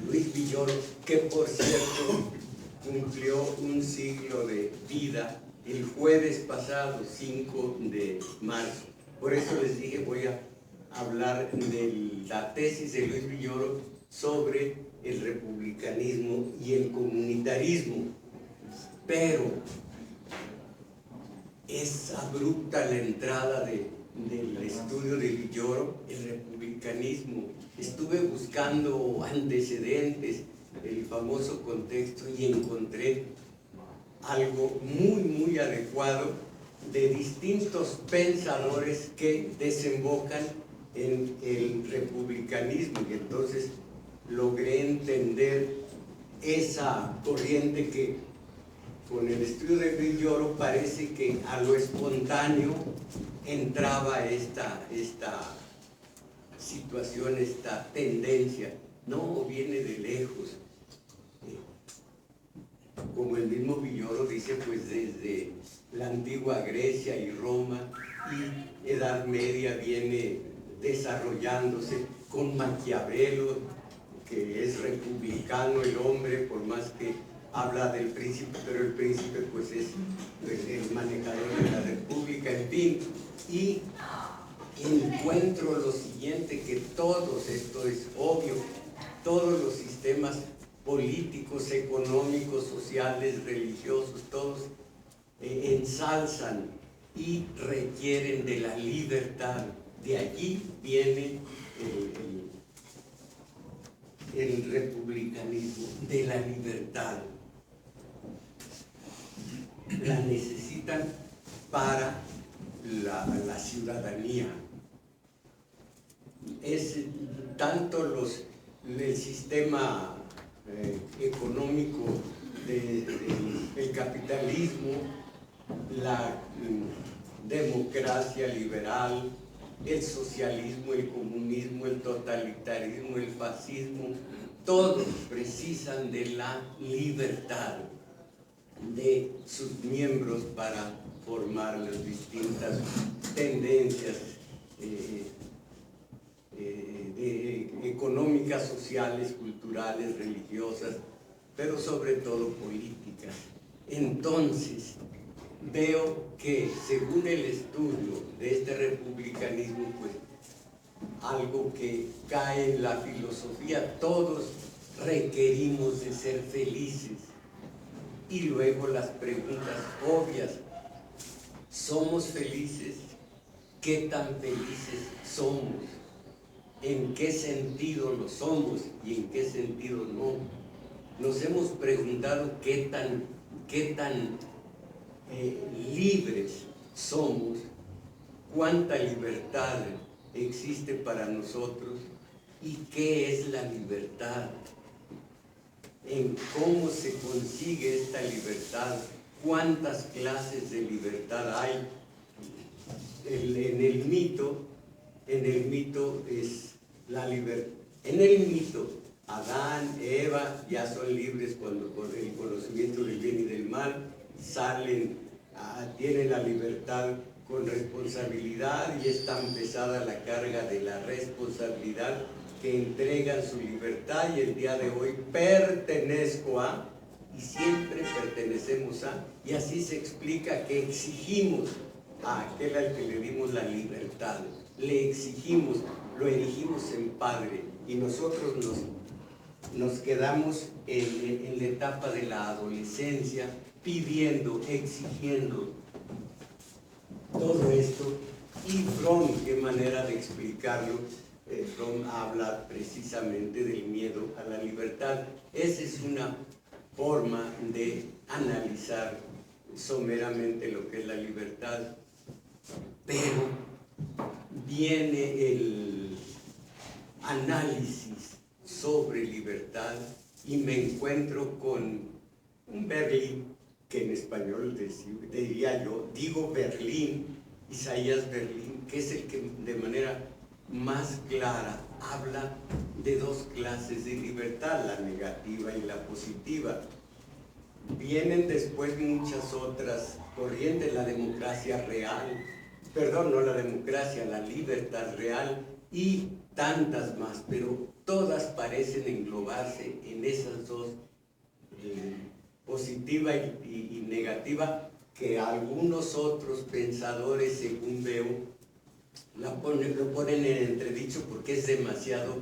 Luis Villoro, que por cierto cumplió un siglo de vida el jueves pasado, 5 de marzo. Por eso les dije, voy a hablar de la tesis de Luis Villoro sobre el republicanismo y el comunitarismo. Pero es abrupta la entrada del estudio de Villoro, el republicanismo. Estuve buscando antecedentes, el famoso contexto, y encontré algo muy adecuado de distintos pensadores que desembocan en el republicanismo, y entonces logré entender esa corriente que con el estudio de Villoro parece que a lo espontáneo entraba esta situación, esta tendencia. No, viene de lejos. Como el mismo Villoro dice, pues desde la antigua Grecia y Roma y Edad Media viene desarrollándose con Maquiavelo, que es republicano el hombre, por más que habla del príncipe, pero el príncipe pues es el manejador de la república, en fin. Y encuentro lo siguiente, que todos, esto es obvio, todos los sistemas políticos, económicos, sociales, religiosos, todos ensalzan y requieren de la libertad. De allí viene el republicanismo, de la libertad. La necesitan para la ciudadanía. Es tanto el sistema económico del capitalismo, la democracia liberal, el socialismo, el comunismo, el totalitarismo, el fascismo, todos precisan de la libertad de sus miembros para formar las distintas tendencias económicas, sociales, culturales, religiosas, pero sobre todo políticas. Entonces, veo que según el estudio de este republicanismo, pues algo que cae en la filosofía, todos requerimos de ser felices. Y luego las preguntas obvias: ¿somos felices? ¿Qué tan felices somos? ¿En qué sentido lo somos y en qué sentido no? Nos hemos preguntado qué tan libres somos, cuánta libertad existe para nosotros y qué es la libertad, en cómo se consigue esta libertad, cuántas clases de libertad hay. En el mito es la libertad. En el mito, Adán, Eva ya son libres cuando por el conocimiento del bien y del mal salen, tienen la libertad con responsabilidad, y es tan pesada la carga de la responsabilidad que entregan su libertad, y el día de hoy pertenezco a, y siempre pertenecemos a, y así se explica que exigimos a aquel al que le dimos la libertad, le exigimos, lo erigimos en padre, y nosotros nos quedamos en la etapa de la adolescencia pidiendo, exigiendo todo esto. Y Fromm, qué manera de explicarlo. Fromm habla precisamente del miedo a la libertad. Esa es una forma de analizar someramente lo que es la libertad. Pero viene el análisis sobre libertad y me encuentro con un Berlín, que en español diría yo, digo Berlín, Isaías Berlín, que es el que de manera más clara habla de dos clases de libertad, la negativa y la positiva. Vienen después muchas otras corrientes, la democracia real, perdón, no la democracia, la libertad real, y tantas más, pero todas parecen englobarse en esas dos, positiva y negativa, que algunos otros pensadores, según veo, lo ponen en entredicho porque es demasiado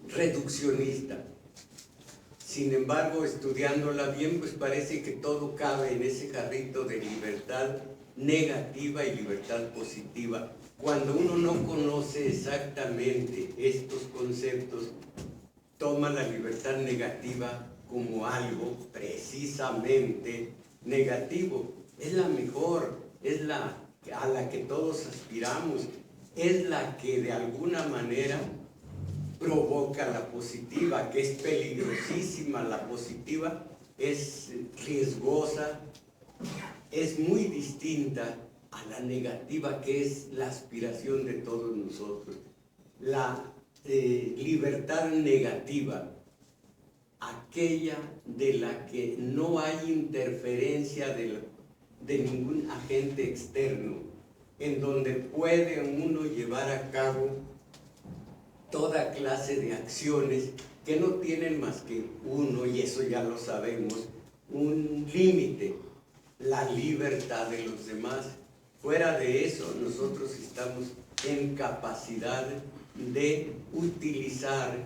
reduccionista. Sin embargo, estudiándola bien, pues parece que todo cabe en ese carrito de libertad negativa y libertad positiva. Cuando uno no conoce exactamente estos conceptos, toma la libertad negativa como algo precisamente negativo. Es la mejor, es la a la que todos aspiramos, es la que de alguna manera provoca la positiva, que es peligrosísima. La positiva es riesgosa, es muy distinta a la negativa, que es la aspiración de todos nosotros. La libertad negativa, aquella de la que no hay interferencia de ningún agente externo, en donde puede uno llevar a cabo toda clase de acciones que no tienen más que uno, y eso ya lo sabemos, un límite: la libertad de los demás. Fuera de eso, nosotros estamos en capacidad de utilizar,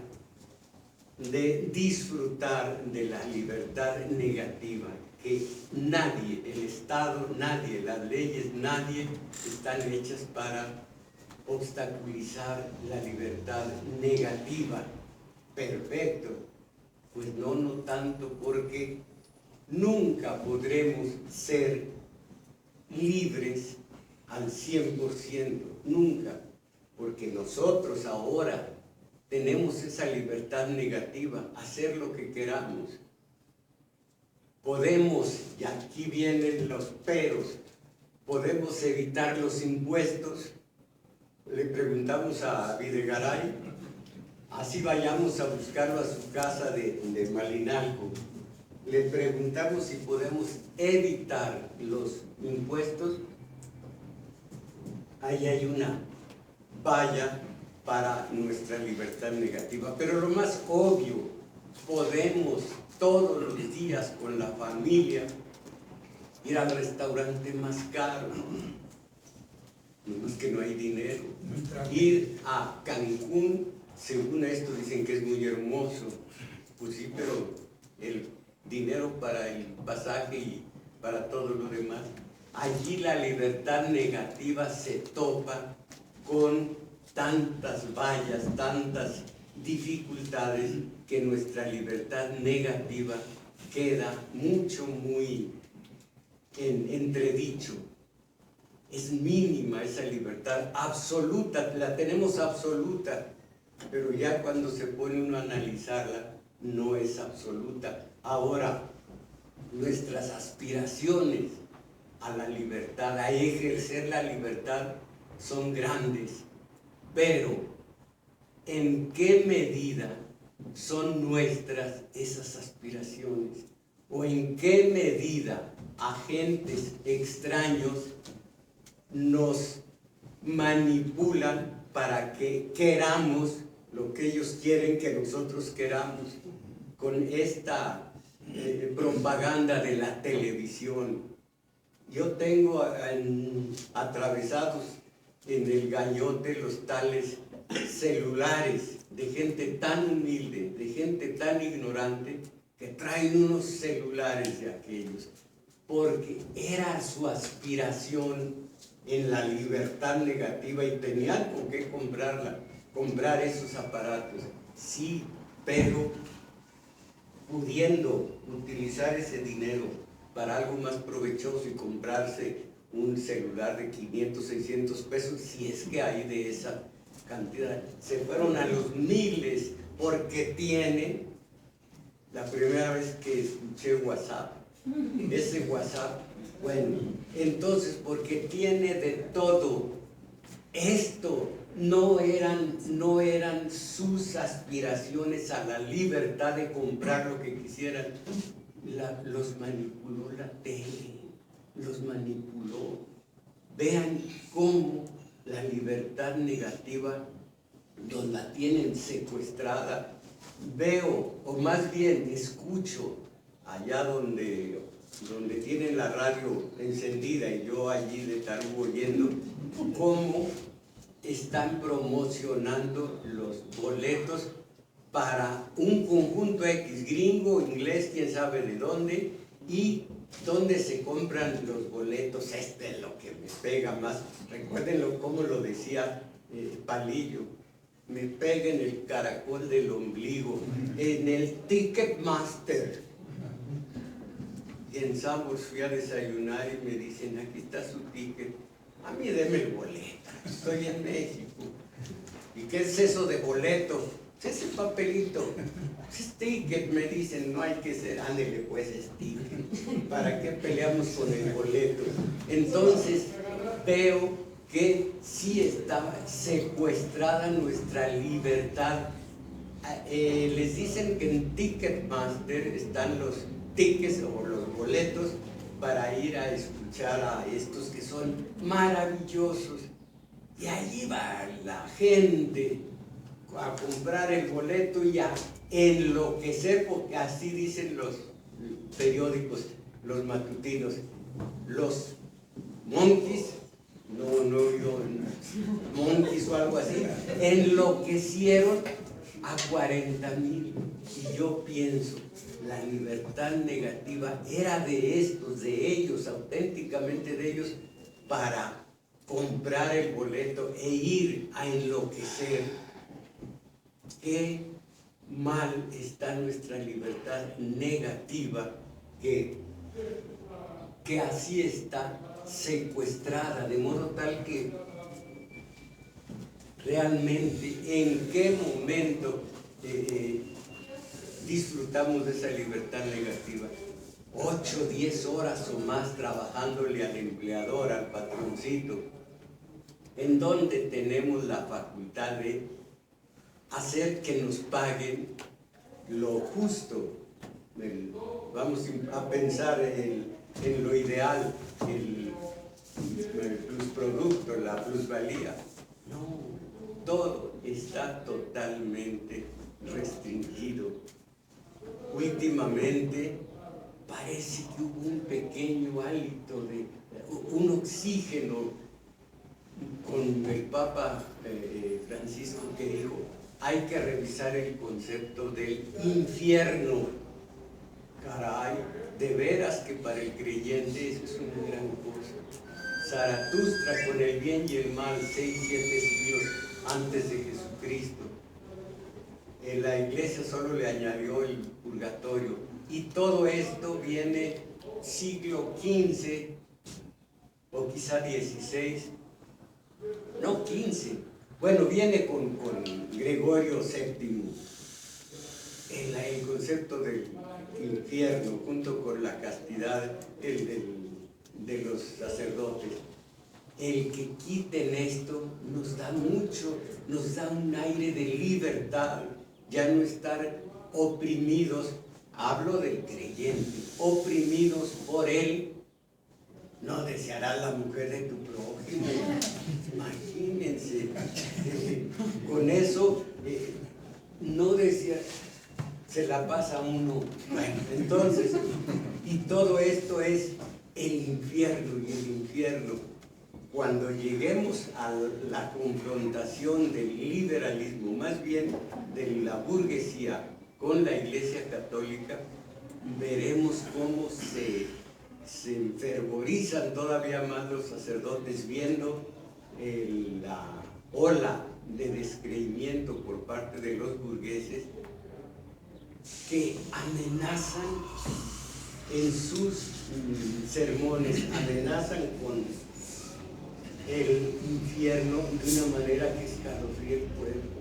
de disfrutar de la libertad negativa, que nadie, el Estado, nadie, las leyes, nadie están hechas para obstaculizar la libertad negativa. Perfecto. Pues no tanto, porque nunca podremos ser libres al 100%, nunca, porque nosotros ahora tenemos esa libertad negativa, hacer lo que queramos. Podemos, y aquí vienen los peros, podemos evitar los impuestos. Le preguntamos a Videgaray, así vayamos a buscarlo a su casa de Malinalco, le preguntamos si podemos evitar los impuestos. Ahí hay una valla para nuestra libertad negativa. Pero lo más obvio, podemos todos los días con la familia ir al restaurante más caro, no es que no hay dinero. Ir a Cancún, según esto dicen que es muy hermoso, pues sí, pero el dinero para el pasaje y para todo lo demás. Allí la libertad negativa se topa con tantas vallas, tantas dificultades, que nuestra libertad negativa queda muy en entredicho. Es mínima esa libertad, absoluta, la tenemos absoluta, pero ya cuando se pone uno a analizarla, no es absoluta. Ahora, nuestras aspiraciones a la libertad, a ejercer la libertad, son grandes, pero ¿en qué medida son nuestras esas aspiraciones? ¿O en qué medida agentes extraños nos manipulan para que queramos lo que ellos quieren que nosotros queramos, con esta propaganda de la televisión? Yo tengo atravesados en el gañote los tales celulares de gente tan humilde, de gente tan ignorante, que traen unos celulares de aquellos, porque era su aspiración en la libertad negativa y tenían con qué comprar esos aparatos. Sí, pero pudiendo utilizar ese dinero para algo más provechoso y comprarse un celular de 500, 600 pesos, si es que hay de esa cantidad, se fueron a los miles, porque tiene, la primera vez que escuché WhatsApp, ese WhatsApp, bueno, entonces, porque tiene de todo. Esto no eran sus aspiraciones a la libertad de comprar lo que quisieran. Los manipuló la tele, los manipuló. Vean cómo la libertad negativa nos la tienen secuestrada. Veo, o más bien escucho, allá donde tienen la radio encendida y yo allí de estar oyendo, cómo están promocionando los boletos para un conjunto X, gringo, inglés, quién sabe de dónde, y dónde se compran los boletos. Este es lo que me pega más. Recuérdenlo cómo lo decía Palillo. Me pega en el caracol del ombligo, en el Ticketmaster. Y en Sambors fui a desayunar y me dicen, aquí está su ticket. A mí deme el boleto, estoy en México. ¿Y qué es eso de boleto? Es ese papelito. Es ticket, me dicen, no hay que ser, ándele pues, es ticket. ¿Para qué peleamos con el boleto? Entonces veo que sí estaba secuestrada nuestra libertad. Les dicen que en Ticketmaster están los tickets o los boletos para ir a escuchar a estos que son maravillosos. Y allí va la gente a comprar el boleto y a enloquecer, porque así dicen los periódicos, los matutinos, los monkeys, monkeys o algo así, enloquecieron a 40,000. Y yo pienso, la libertad negativa era de estos, de ellos, auténticamente de ellos, para comprar el boleto e ir a enloquecer. Qué mal está nuestra libertad negativa, que así está secuestrada, de modo tal que realmente en qué momento disfrutamos de esa libertad negativa. 8, 10 horas o más trabajándole al empleador, al patroncito, en donde tenemos la facultad de hacer que nos paguen lo justo. Vamos a pensar en lo ideal, el plusproducto, la plusvalía. No, todo está totalmente restringido. Últimamente parece que hubo un pequeño hálito de un oxígeno con el Papa Francisco, que dijo: hay que revisar el concepto del infierno. Caray, de veras que para el creyente eso es una gran cosa. Zaratustra con el bien y el mal, 6, 7 siglos antes de Jesucristo. La iglesia solo le añadió el purgatorio. Y todo esto viene siglo XV o quizá XVI, no 15. Bueno, viene con Gregorio VII, el concepto del infierno, junto con la castidad de los sacerdotes. El que quiten esto nos da mucho, nos da un aire de libertad, ya no estar oprimidos. Hablo del creyente, oprimidos por él. No desearás la mujer de tu prójimo. Imagínense, con eso no decía, se la pasa uno. Bueno, entonces, y todo esto es el infierno, y el infierno, cuando lleguemos a la confrontación del liberalismo, más bien de la burguesía con la Iglesia Católica, veremos cómo se enfervorizan todavía más los sacerdotes viendo la ola de descreimiento por parte de los burgueses, que amenazan en sus sermones, amenazan con el infierno de una manera que escalofría el cuerpo.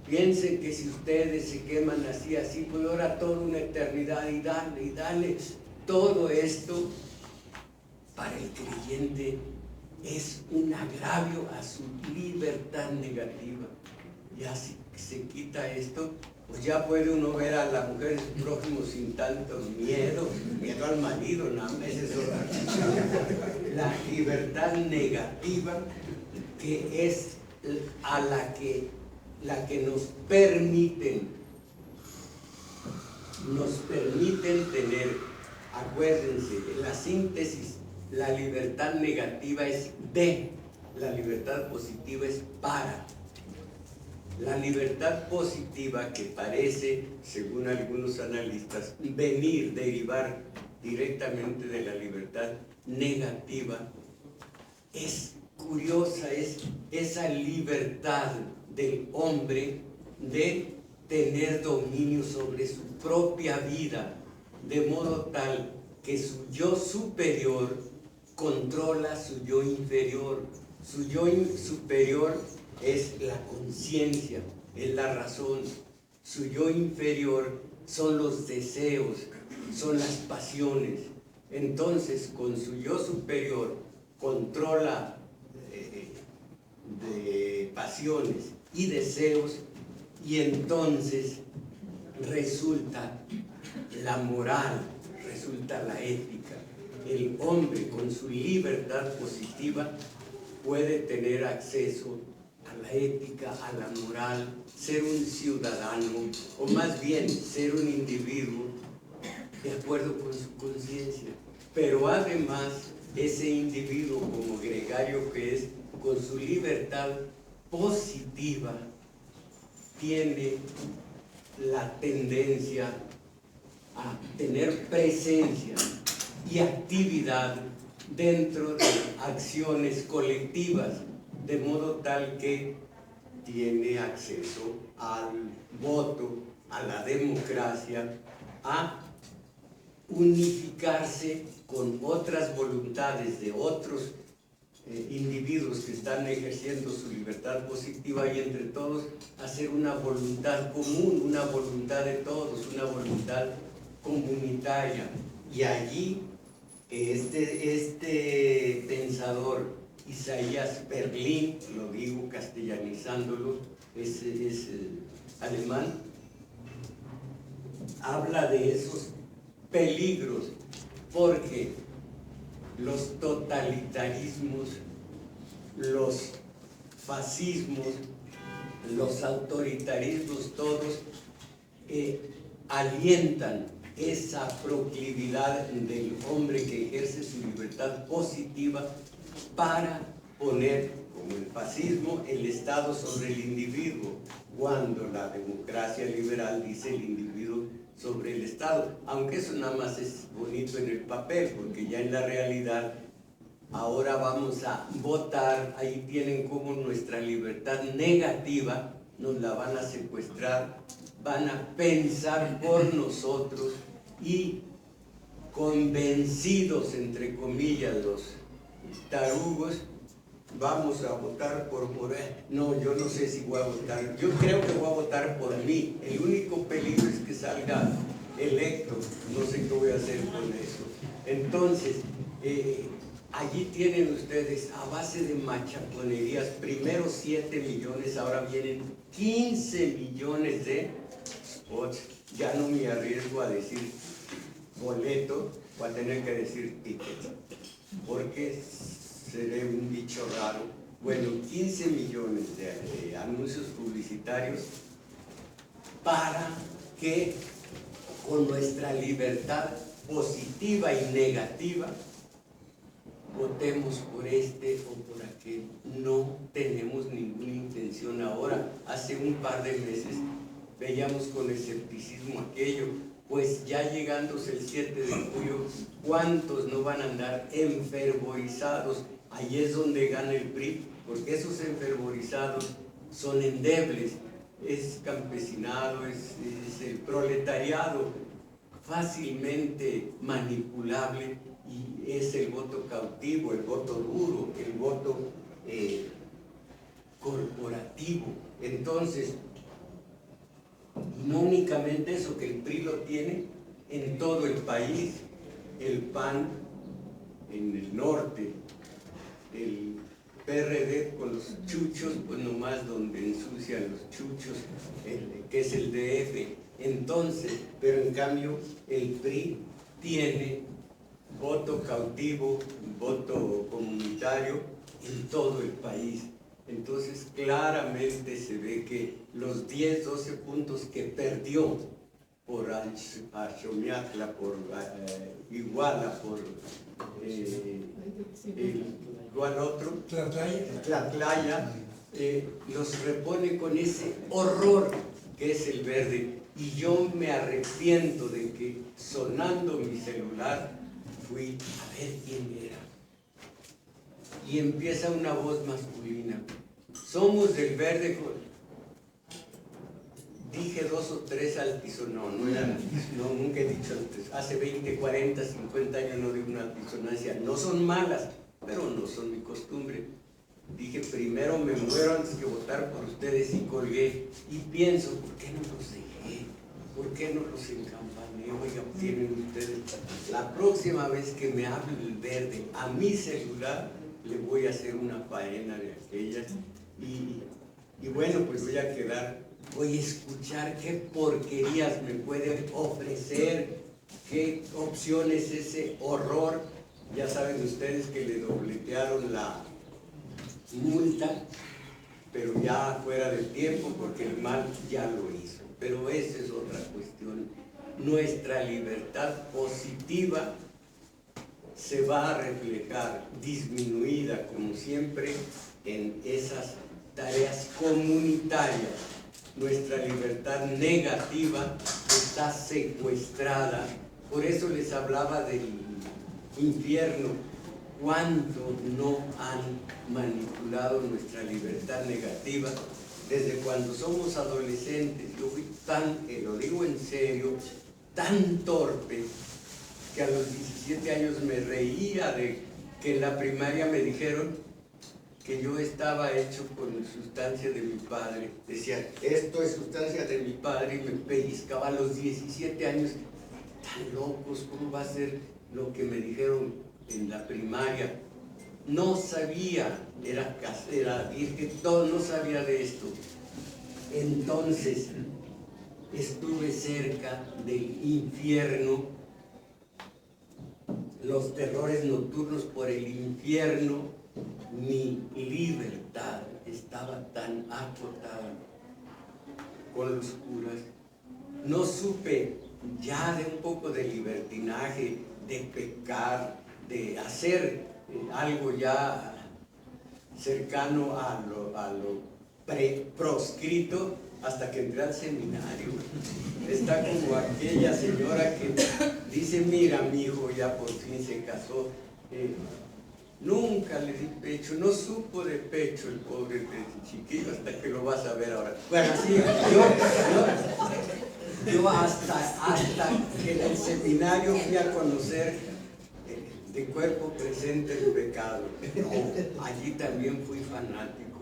Piensen que si ustedes se queman así, pues ahora toda una eternidad, y dale. Todo esto para el creyente es un agravio a su libertad negativa. Ya si se quita esto, pues ya puede uno ver a la mujer de su prójimo sin tanto miedo al marido, nada más es eso. La libertad negativa, que es a la que la que nos permiten tener, acuérdense, en la síntesis, la libertad negativa es de, la libertad positiva es para. La libertad positiva, que parece, según algunos analistas, derivar directamente de la libertad negativa, es curiosa, es esa libertad del hombre de tener dominio sobre su propia vida, de modo tal que su yo superior controla su yo inferior. Su yo superior es la conciencia, es la razón. Su yo inferior son los deseos, son las pasiones. Entonces, con su yo superior controla de pasiones y deseos, y entonces resulta la moral, resulta la ética. El hombre, con su libertad positiva, puede tener acceso a la ética, a la moral, ser un ciudadano, o más bien ser un individuo de acuerdo con su conciencia. Pero además, ese individuo, como gregario que es, con su libertad positiva, tiene la tendencia a tener presencia y actividad dentro de acciones colectivas, de modo tal que tiene acceso al voto, a la democracia, a unificarse con otras voluntades de otros individuos que están ejerciendo su libertad positiva, y entre todos hacer una voluntad común, una voluntad de todos, una voluntad comunitaria. Y allí este pensador Isaías Berlin, lo digo castellanizándolo, es alemán, habla de esos peligros, porque los totalitarismos, los fascismos, los autoritarismos, todos alientan esa proclividad del hombre que ejerce su libertad positiva para poner, como el fascismo, el Estado sobre el individuo, cuando la democracia liberal dice el individuo sobre el Estado, aunque eso nada más es bonito en el papel, porque ya en la realidad ahora vamos a votar, ahí tienen como nuestra libertad negativa nos la van a secuestrar, van a pensar por nosotros, y convencidos, entre comillas, los tarugos, vamos a votar por Moreno. No, yo no sé si voy a votar, yo creo que voy a votar por mí. El único peligro es que salga electo, no sé qué voy a hacer con eso. Entonces, allí tienen ustedes, a base de machaconerías, primero 7 millones, ahora vienen 15 millones de spots. Ya no me arriesgo a decir boleto, voy a tener que decir ticket, porque seré un bicho raro. Bueno, 15 millones de anuncios publicitarios para que con nuestra libertad positiva y negativa votemos por este o por aquel. No tenemos ninguna intención ahora. Hace un par de meses veíamos con escepticismo aquello, pues ya llegándose el 7 de julio, ¿cuántos no van a andar enfervorizados? Ahí es donde gana el PRI, porque esos enfervorizados son endebles, es campesinado, es el proletariado, fácilmente manipulable, y es el voto cautivo, el voto duro, el voto corporativo. Entonces, no únicamente eso, que el PRI lo tiene en todo el país, el PAN en el norte, el PRD con los chuchos, pues nomás donde ensucian los chuchos, que es el DF. Entonces, pero en cambio el PRI tiene voto cautivo, voto comunitario en todo el país. Entonces claramente se ve que los 10, 12 puntos que perdió por Axomiatla, por Iguala, por igual otro, Tlatlaya, los repone con ese horror que es el verde. Y yo me arrepiento de que sonando mi celular fui a ver quién era. Y empieza una voz masculina. Somos del verde. Dije 2 o 3 altisonantes, no eran, no, nunca he dicho antes. Hace 20, 40, 50 años no digo una altisonancia. No son malas, pero no son mi costumbre. Dije, primero me muero antes que votar por ustedes, y colgué. Y pienso, ¿por qué no los dejé? ¿Por qué no los encampaneo? Oiga, tienen ustedes. La próxima vez que me hable el verde a mi celular, le voy a hacer una faena de aquellas. Y bueno, pues voy a quedar, voy a escuchar qué porquerías me puede ofrecer, qué opciones, ese horror. Ya saben ustedes que le dobletearon la multa, pero ya fuera del tiempo, porque el mal ya lo hizo. Pero esa es otra cuestión. Nuestra libertad positiva se va a reflejar disminuida, como siempre, en esas tareas comunitarias. Nuestra libertad negativa está secuestrada. Por eso les hablaba del infierno. ¿Cuánto no han manipulado nuestra libertad negativa? Desde cuando somos adolescentes, yo fui tan, lo digo en serio, tan torpe, que a los 17 años me reía de que en la primaria me dijeron que yo estaba hecho con sustancia de mi padre. Decían, esto es sustancia de mi padre, y me pellizcaba a los 17 años. Tan locos, ¿cómo va a ser lo que me dijeron en la primaria? No sabía, era casera, virgen, todo, no sabía de esto. Entonces, estuve cerca del infierno, los terrores nocturnos por el infierno. Mi libertad estaba tan acotada con los curas. No supe ya de un poco de libertinaje, de pecar, de hacer algo ya cercano a lo proscrito, hasta que entré al seminario. Está como aquella señora que dice, mira, mi hijo ya por fin se casó, nunca le di pecho, no supo de pecho el pobre chiquillo, hasta que lo vas a ver ahora. Bueno, así, yo hasta que en el seminario fui a conocer de cuerpo presente el pecado. No, allí también fui fanático.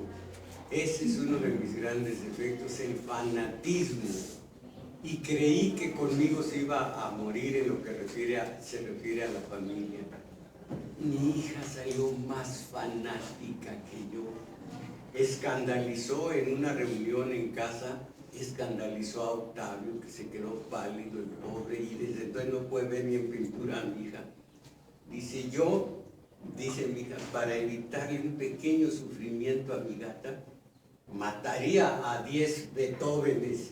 Ese es uno de mis grandes defectos, el fanatismo. Y creí que conmigo se iba a morir en lo que se refiere a la familia. Mi hija salió más fanática que yo. Escandalizó en una reunión en casa, escandalizó a Octavio, que se quedó pálido, el pobre, y desde entonces no puede ver ni en pintura a mi hija. Dice, dice mi hija, para evitarle un pequeño sufrimiento a mi gata, mataría a 10 Beethovenes.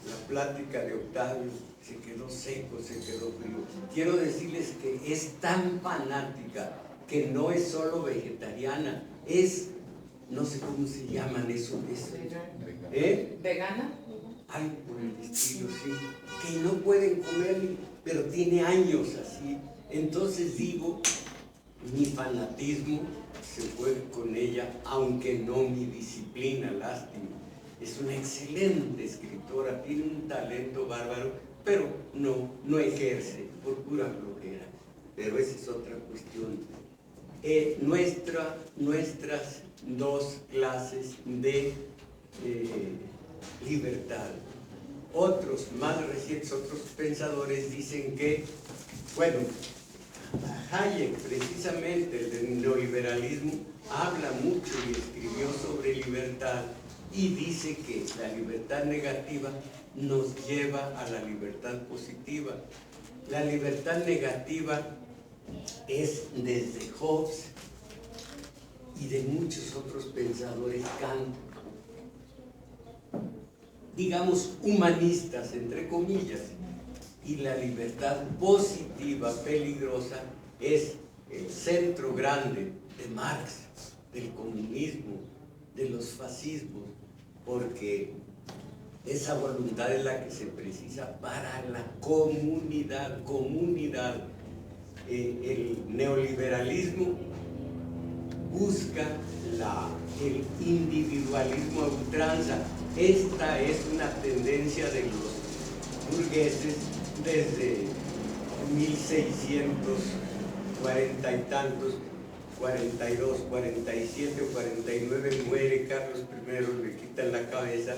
La plática de Octavio se quedó seco, se quedó frío. Quiero decirles que es tan fanática que no es solo vegetariana, es, no sé cómo se llaman eso. ¿Vegana? Algo por el estilo, sí. Que no pueden comer, pero tiene años así. Entonces digo, mi fanatismo se fue con ella, aunque no mi disciplina, lástima. Es una excelente escritora, tiene un talento bárbaro, pero no ejerce por pura flojera. Pero esa es otra cuestión. Nuestras dos clases de libertad. Otros más recientes, otros pensadores dicen que, bueno, Hayek, precisamente el del neoliberalismo, habla mucho y escribió sobre libertad, y dice que la libertad negativa nos lleva a la libertad positiva. La libertad negativa es desde Hobbes y de muchos otros pensadores, Kant, digamos, humanistas, entre comillas, y la libertad positiva, peligrosa, es el centro grande de Marx, del comunismo, de los fascismos, porque esa voluntad es la que se precisa para la comunidad. El neoliberalismo busca el individualismo a ultranza. Esta es una tendencia de los burgueses desde 1640 y tantos, 42, 47 o 49, muere Carlos I, le quitan la cabeza,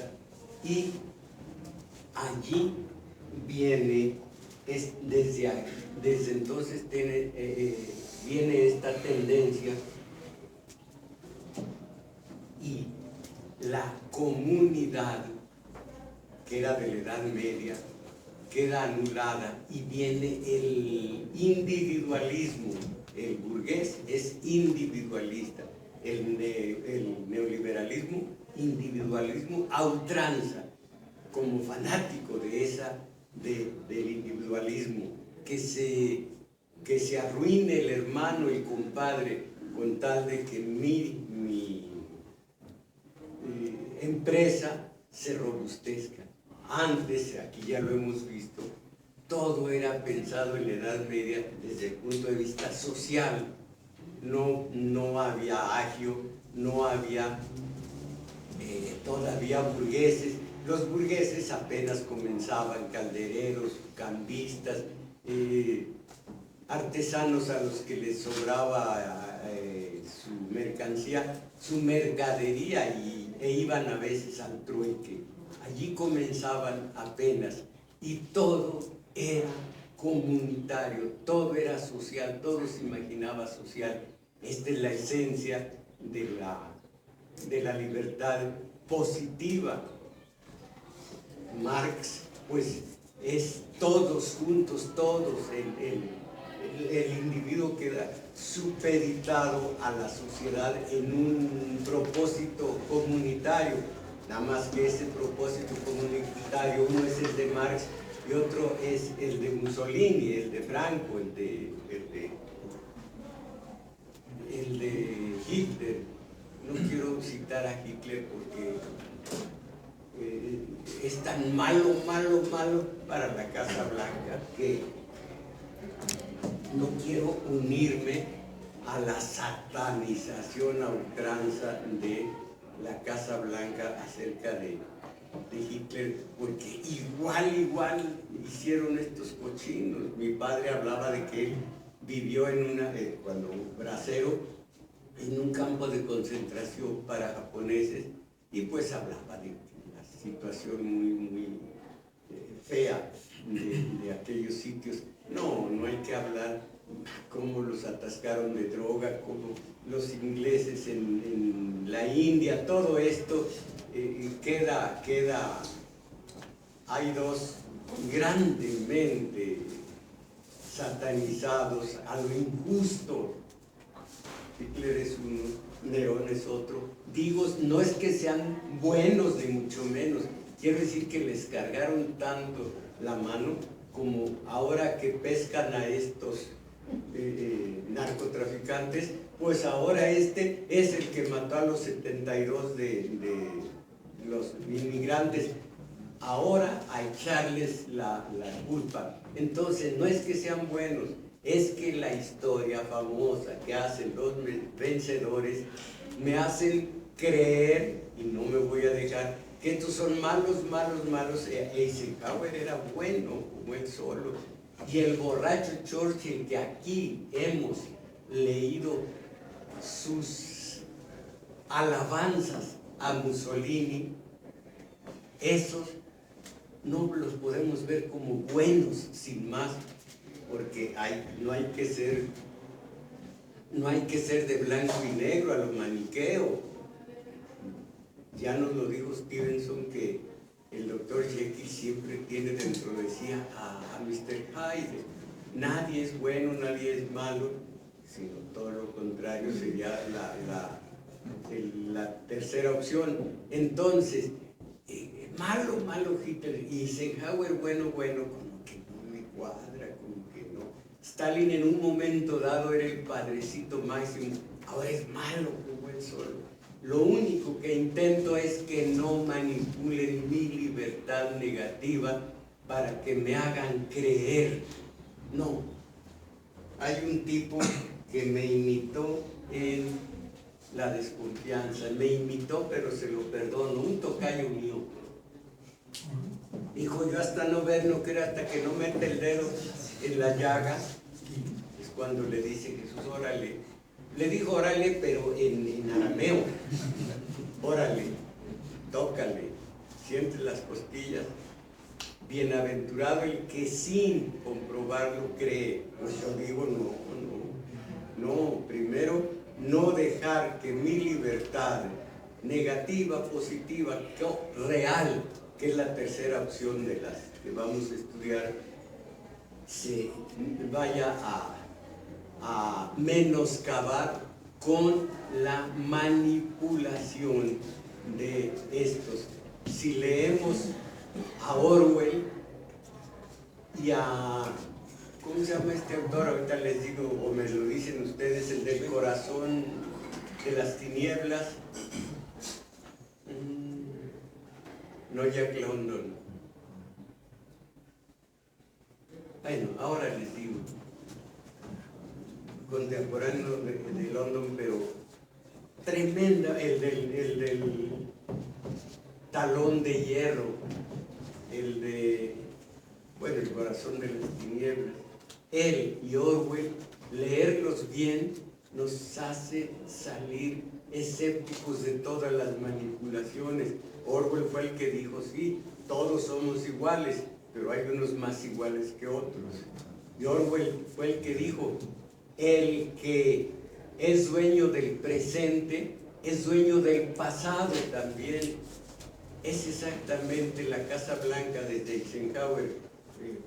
y allí viene, desde entonces viene esta tendencia, y la comunidad, que era de la Edad Media, queda anulada y viene el individualismo. El burgués es individualista, el neoliberalismo, individualismo a ultranza, como fanático del individualismo, que se arruine el hermano y compadre con tal de que mi empresa se robustezca. Antes, aquí ya lo hemos visto, todo era pensado en la Edad Media desde el punto de vista social. No había agio, no había todavía burgueses. Los burgueses apenas comenzaban, caldereros, cambistas, artesanos a los que les sobraba su mercancía, su mercadería, e iban a veces al trueque. Allí comenzaban apenas, y todo era comunitario, todo era social, todo se imaginaba social. Esta es la esencia de la libertad positiva. Marx, pues, es todos juntos, todos, el individuo queda supeditado a la sociedad en un propósito comunitario, nada más que ese propósito comunitario, uno es el de Marx y otro es el de Mussolini, el de Franco, el de Hitler. No quiero citar a Hitler porque es tan malo para la Casa Blanca que no quiero unirme a la satanización a ultranza de la Casa Blanca acerca de Hitler, porque igual hicieron estos cochinos. Mi padre hablaba de que él vivió cuando bracero, en un campo de concentración para japoneses, y pues hablaba de la situación muy fea de aquellos sitios. No hay que hablar cómo los atascaron de droga, cómo los ingleses en la India, todo esto queda, hay dos grandemente satanizados a lo injusto. Hitler es uno, Nerón es otro. Digo, no es que sean buenos ni mucho menos, quiero decir que les cargaron tanto la mano como ahora que pescan a estos narcotraficantes, pues ahora este es el que mató a los 72 de los inmigrantes, ahora a echarles la culpa. Entonces no es que sean buenos, es que la historia famosa que hacen los vencedores me hacen creer, y no me voy a dejar, que estos son malos. Eisenhower era bueno, como él solo, y el borracho Churchill, que aquí hemos leído sus alabanzas a Mussolini, esos no los podemos ver como buenos sin más, porque no hay que ser de blanco y negro a lo maniqueo. Ya nos lo dijo Stevenson, que el doctor Jekyll siempre tiene dentro de sí a Mr. Hyde. Nadie es bueno, nadie es malo, sino todo lo contrario sería la tercera opción. Entonces, malo, malo Hitler. Y Eisenhower, bueno, bueno, como que no me cuadra, como que no. Stalin en un momento dado era el padrecito máximo, ahora es malo como él solo. Lo único que intento es que no manipulen mi libertad negativa para que me hagan creer. No. Hay un tipo que me imitó en la desconfianza, me imitó, pero se lo perdono, un tocayo mío. Dijo, yo hasta no ver, no creo, hasta que no mete el dedo en la llaga. Es cuando le dice Jesús, órale. Le dijo órale, pero en arameo. Órale, tócale, siente las costillas. Bienaventurado el que sin comprobarlo cree. Pues yo digo, no, primero no dejar que mi libertad negativa, positiva, real, que es la tercera opción de las que vamos a estudiar, se vaya a menoscabar con la manipulación de estos. Si leemos a Orwell y a, ¿cómo se llama este autor? Ahorita les digo, o me lo dicen ustedes, el del corazón de las tinieblas. No, Jack London. Bueno, ahora les digo, contemporáneo de London, pero tremenda, el del talón de hierro, el de, bueno, el corazón de las tinieblas. Él y Orwell, leerlos bien nos hace salir escépticos de todas las manipulaciones. Orwell fue el que dijo, sí, todos somos iguales, pero hay unos más iguales que otros. Y Orwell fue el que dijo, el que es dueño del presente es dueño del pasado también. Es exactamente la Casa Blanca de Eisenhower,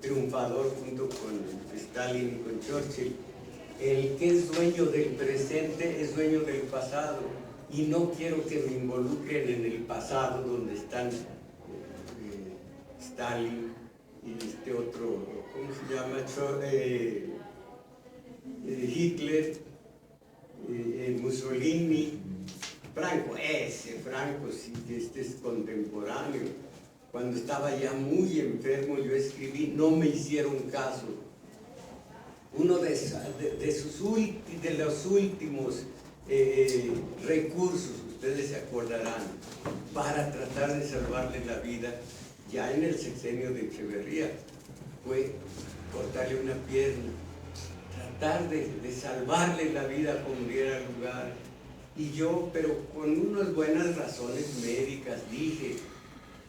triunfador junto con Stalin y con Churchill. El que es dueño del presente es dueño del pasado, y no quiero que me involucren en el pasado donde están Stalin y este otro, ¿cómo se llama? Hitler, Mussolini, Franco. Franco, sí, este es contemporáneo. Cuando estaba ya muy enfermo, yo escribí, no me hicieron caso. Uno de los últimos recursos, ustedes se acordarán, para tratar de salvarle la vida, ya en el sexenio de Echeverría, fue cortarle una pierna, tratar de salvarle la vida como diera lugar. Y yo, pero con unas buenas razones médicas, dije,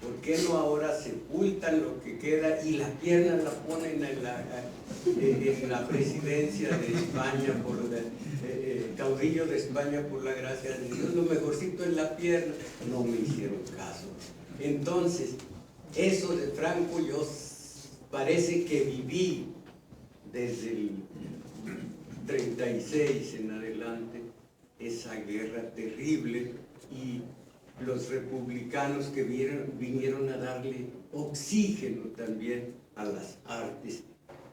¿por qué no ahora sepultan lo que queda y la pierna la ponen en la presidencia de España, por caudillo de España por la gracia de Dios? Lo mejorcito es la pierna. No me hicieron caso. Entonces, eso de Franco, yo parece que viví desde el 36 en adelante esa guerra terrible, y los republicanos que vinieron a darle oxígeno también a las artes,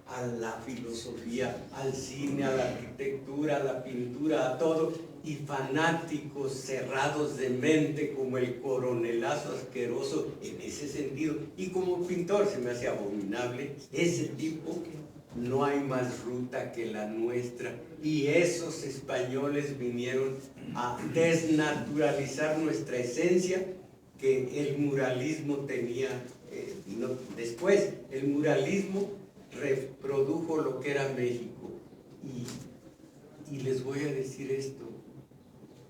a la filosofía, al cine, a la arquitectura, a la pintura, a todo, y fanáticos cerrados de mente como el coronelazo asqueroso en ese sentido. Y como pintor se me hace abominable ese tipo. No hay más ruta que la nuestra, y esos españoles vinieron a desnaturalizar nuestra esencia que el muralismo tenía. Después el muralismo reprodujo lo que era México, y les voy a decir esto,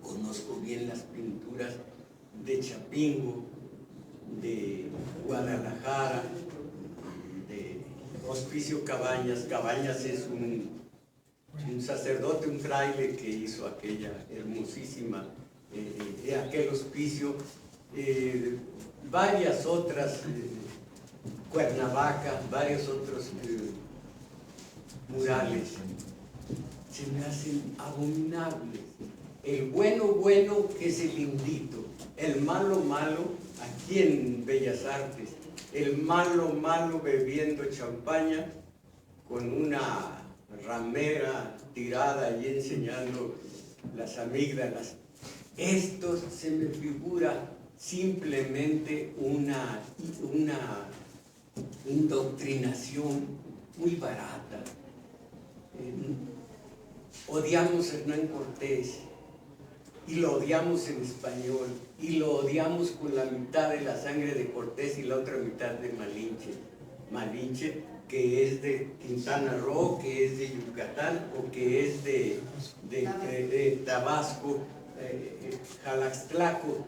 conozco bien las pinturas de Chapingo, de Guadalajara, Hospicio Cabañas. Cabañas es un sacerdote, un fraile que hizo aquella hermosísima, aquel hospicio, varias otras, Cuernavaca, varios otros murales, se me hacen abominables. El bueno que es el lindito, el malo aquí en Bellas Artes, el malo bebiendo champaña con una ramera tirada y enseñando las amígdalas. Esto se me figura simplemente una indoctrinación muy barata. Odiamos a Hernán Cortés y lo odiamos en español y lo odiamos con la mitad de la sangre de Cortés y la otra mitad de Malinche, que es de Quintana Roo, que es de Yucatán o que es de Tabasco, Jalaxtlaco,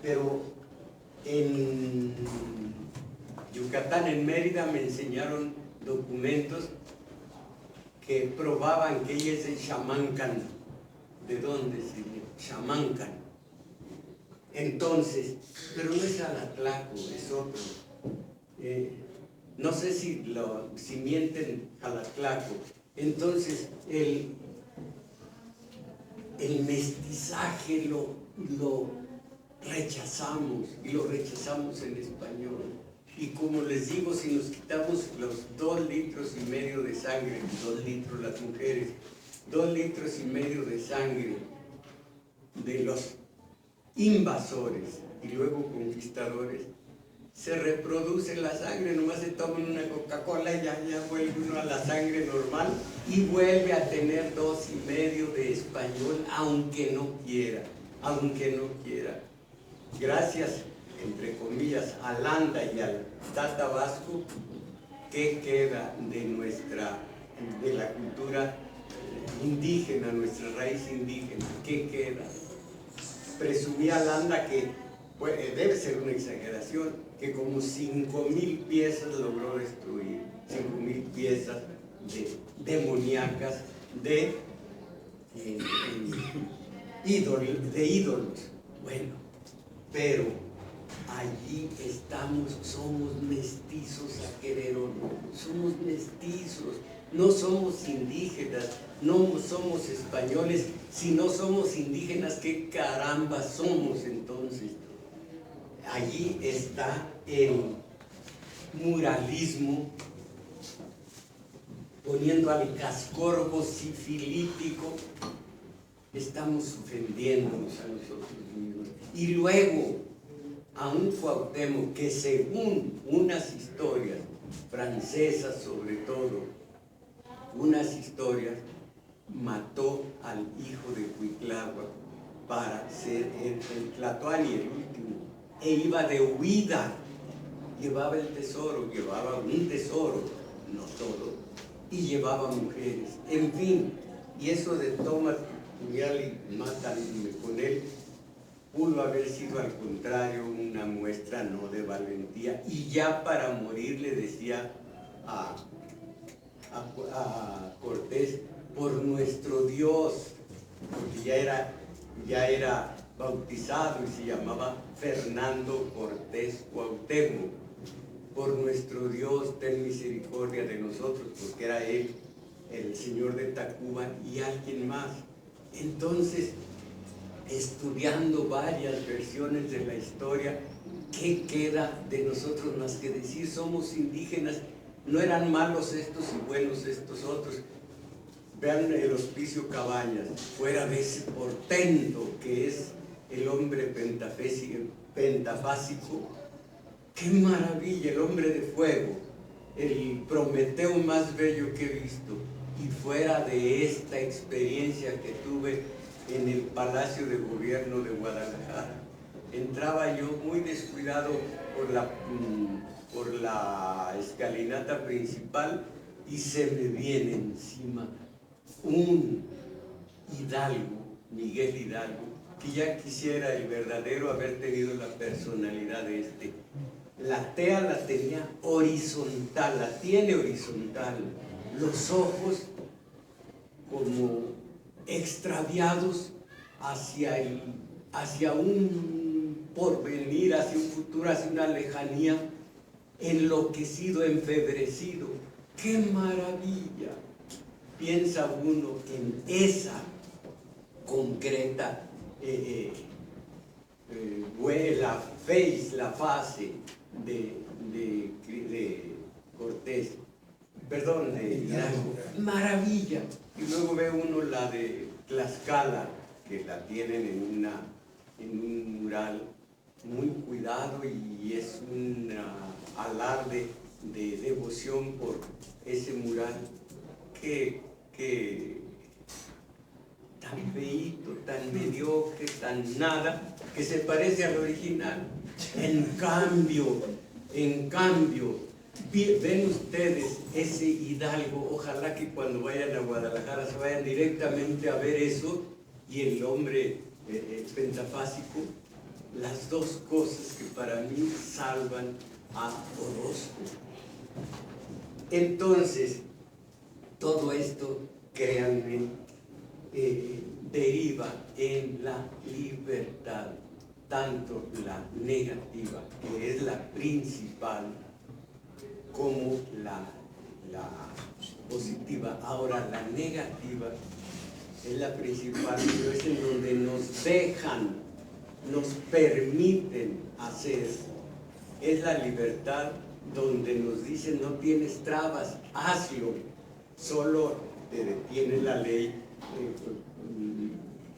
pero en Yucatán, en Mérida, me enseñaron documentos que probaban que ella es de Xamancan. ¿De dónde se Xamancan? Entonces, pero no es Jalatlaco, es otro. No sé si mienten Jalatlaco. Entonces, el mestizaje lo rechazamos, y lo rechazamos en español. Y como les digo, si nos quitamos los 2,5 litros de sangre, 2 litros las mujeres, 2,5 litros de sangre de los invasores y luego conquistadores, se reproduce la sangre, nomás se toman una Coca-Cola y ya vuelve uno a la sangre normal y vuelve a tener 2,5 de español, aunque no quiera. Gracias, entre comillas, a Landa y al Tata Vasco, ¿qué queda de la cultura indígena, nuestra raíz indígena? ¿Qué queda? Presumía Landa que, debe ser una exageración, que como 5,000 piezas logró destruir, 5,000 piezas demoníacas de ídolos. Bueno, pero allí estamos, somos mestizos a querer o no, somos mestizos, no somos indígenas, no somos españoles. Si no somos indígenas, ¿qué caramba somos entonces? Allí está el muralismo, poniendo al cascorbo sifilítico. Estamos ofendiéndonos a nosotros mismos. Y luego, a un Cuauhtémoc que, según unas historias francesas sobre todo, unas historias, mató al hijo de Cuitláhuac para ser el Tlatoani, el último, e iba de huida, llevaba un tesoro, no todo, y llevaba mujeres, en fin. Y eso de toma puñal y mátame con él pudo haber sido al contrario una muestra no de valentía. Y ya para morir le decía a Cortés: por nuestro Dios, porque ya era bautizado y se llamaba Fernando Cortés Cuauhtémoc. Por nuestro Dios, ten misericordia de nosotros, porque era él, el señor de Tacuba y alguien más. Entonces, estudiando varias versiones de la historia, ¿qué queda de nosotros más que decir somos indígenas? No eran malos estos y buenos estos otros. Vean el Hospicio Cabañas, fuera de ese portento que es el hombre pentafásico. ¡Qué maravilla! El hombre de fuego, el Prometeo más bello que he visto. Y fuera de esta experiencia que tuve en el Palacio de Gobierno de Guadalajara, entraba yo muy descuidado por la escalinata principal y se me viene encima un Hidalgo, Miguel Hidalgo, que ya quisiera el verdadero haber tenido la personalidad de este. La tea la tenía horizontal, la tiene horizontal, los ojos como extraviados hacia un porvenir, hacia un futuro, hacia una lejanía, enloquecido, enfebrecido. ¡Qué maravilla! piensa uno en esa concreta la fase de Cortés, perdón, de Hidalgo, maravilla. Y luego ve uno la de Tlaxcala, que la tienen en un mural muy cuidado, y es un alarde de devoción por ese mural que tan feíto, tan mediocre, tan nada, que se parece al original. En cambio, ven ustedes ese Hidalgo. Ojalá que cuando vayan a Guadalajara se vayan directamente a ver eso, y el hombre pentafásico, las dos cosas que para mí salvan a Orozco. Entonces, todo esto, créanme, deriva en la libertad, tanto la negativa, que es la principal, como la positiva. Ahora, la negativa es la principal, pero es en donde nos dejan, nos permiten hacer. Es la libertad donde nos dicen: no tienes trabas, hazlo, solo te detiene la ley,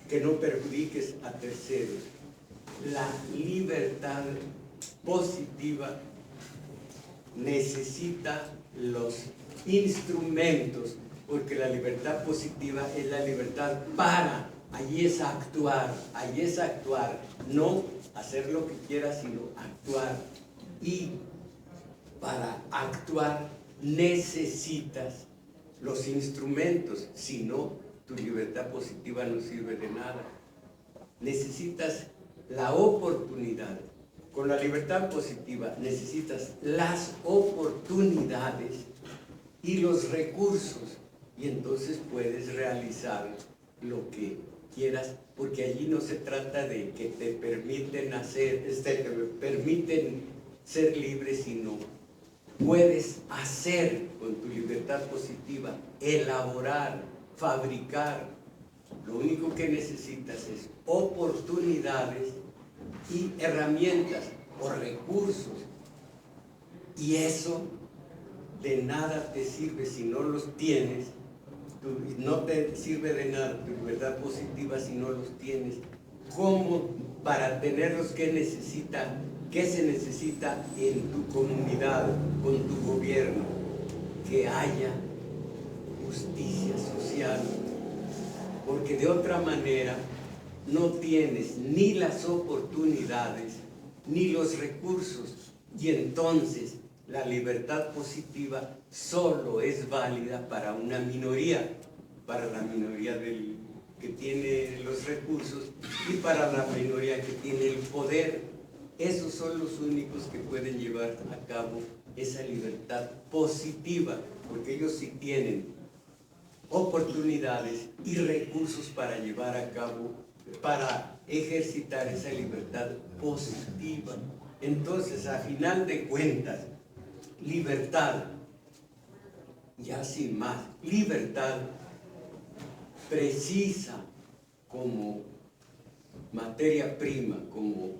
que no perjudiques a terceros. La libertad positiva necesita los instrumentos, porque la libertad positiva es la libertad para, allí es actuar, no hacer lo que quieras, sino actuar. Y para actuar necesitas los instrumentos, si no, tu libertad positiva no sirve de nada. Necesitas la oportunidad. Con la libertad positiva necesitas las oportunidades y los recursos, y entonces puedes realizar lo que quieras, porque allí no se trata de que te permiten permiten ser libre, sino puedes hacer con tu libertad positiva, elaborar, fabricar. Lo único que necesitas es oportunidades y herramientas o recursos, y eso de nada te sirve si no los tienes. No te sirve de nada tu libertad positiva si no los tienes. ¿Cómo? Para tenerlos, ¿qué se necesita en tu comunidad, con tu gobierno? Que haya justicia social, porque de otra manera no tienes ni las oportunidades ni los recursos, y entonces la libertad positiva solo es válida para una minoría, para la minoría que tiene los recursos y para la minoría que tiene el poder. Esos son los únicos que pueden llevar a cabo esa libertad positiva, porque ellos sí tienen oportunidades y recursos para llevar a cabo, para ejercitar esa libertad positiva. Entonces, a final de cuentas, libertad, ya sin más, libertad precisa como materia prima, como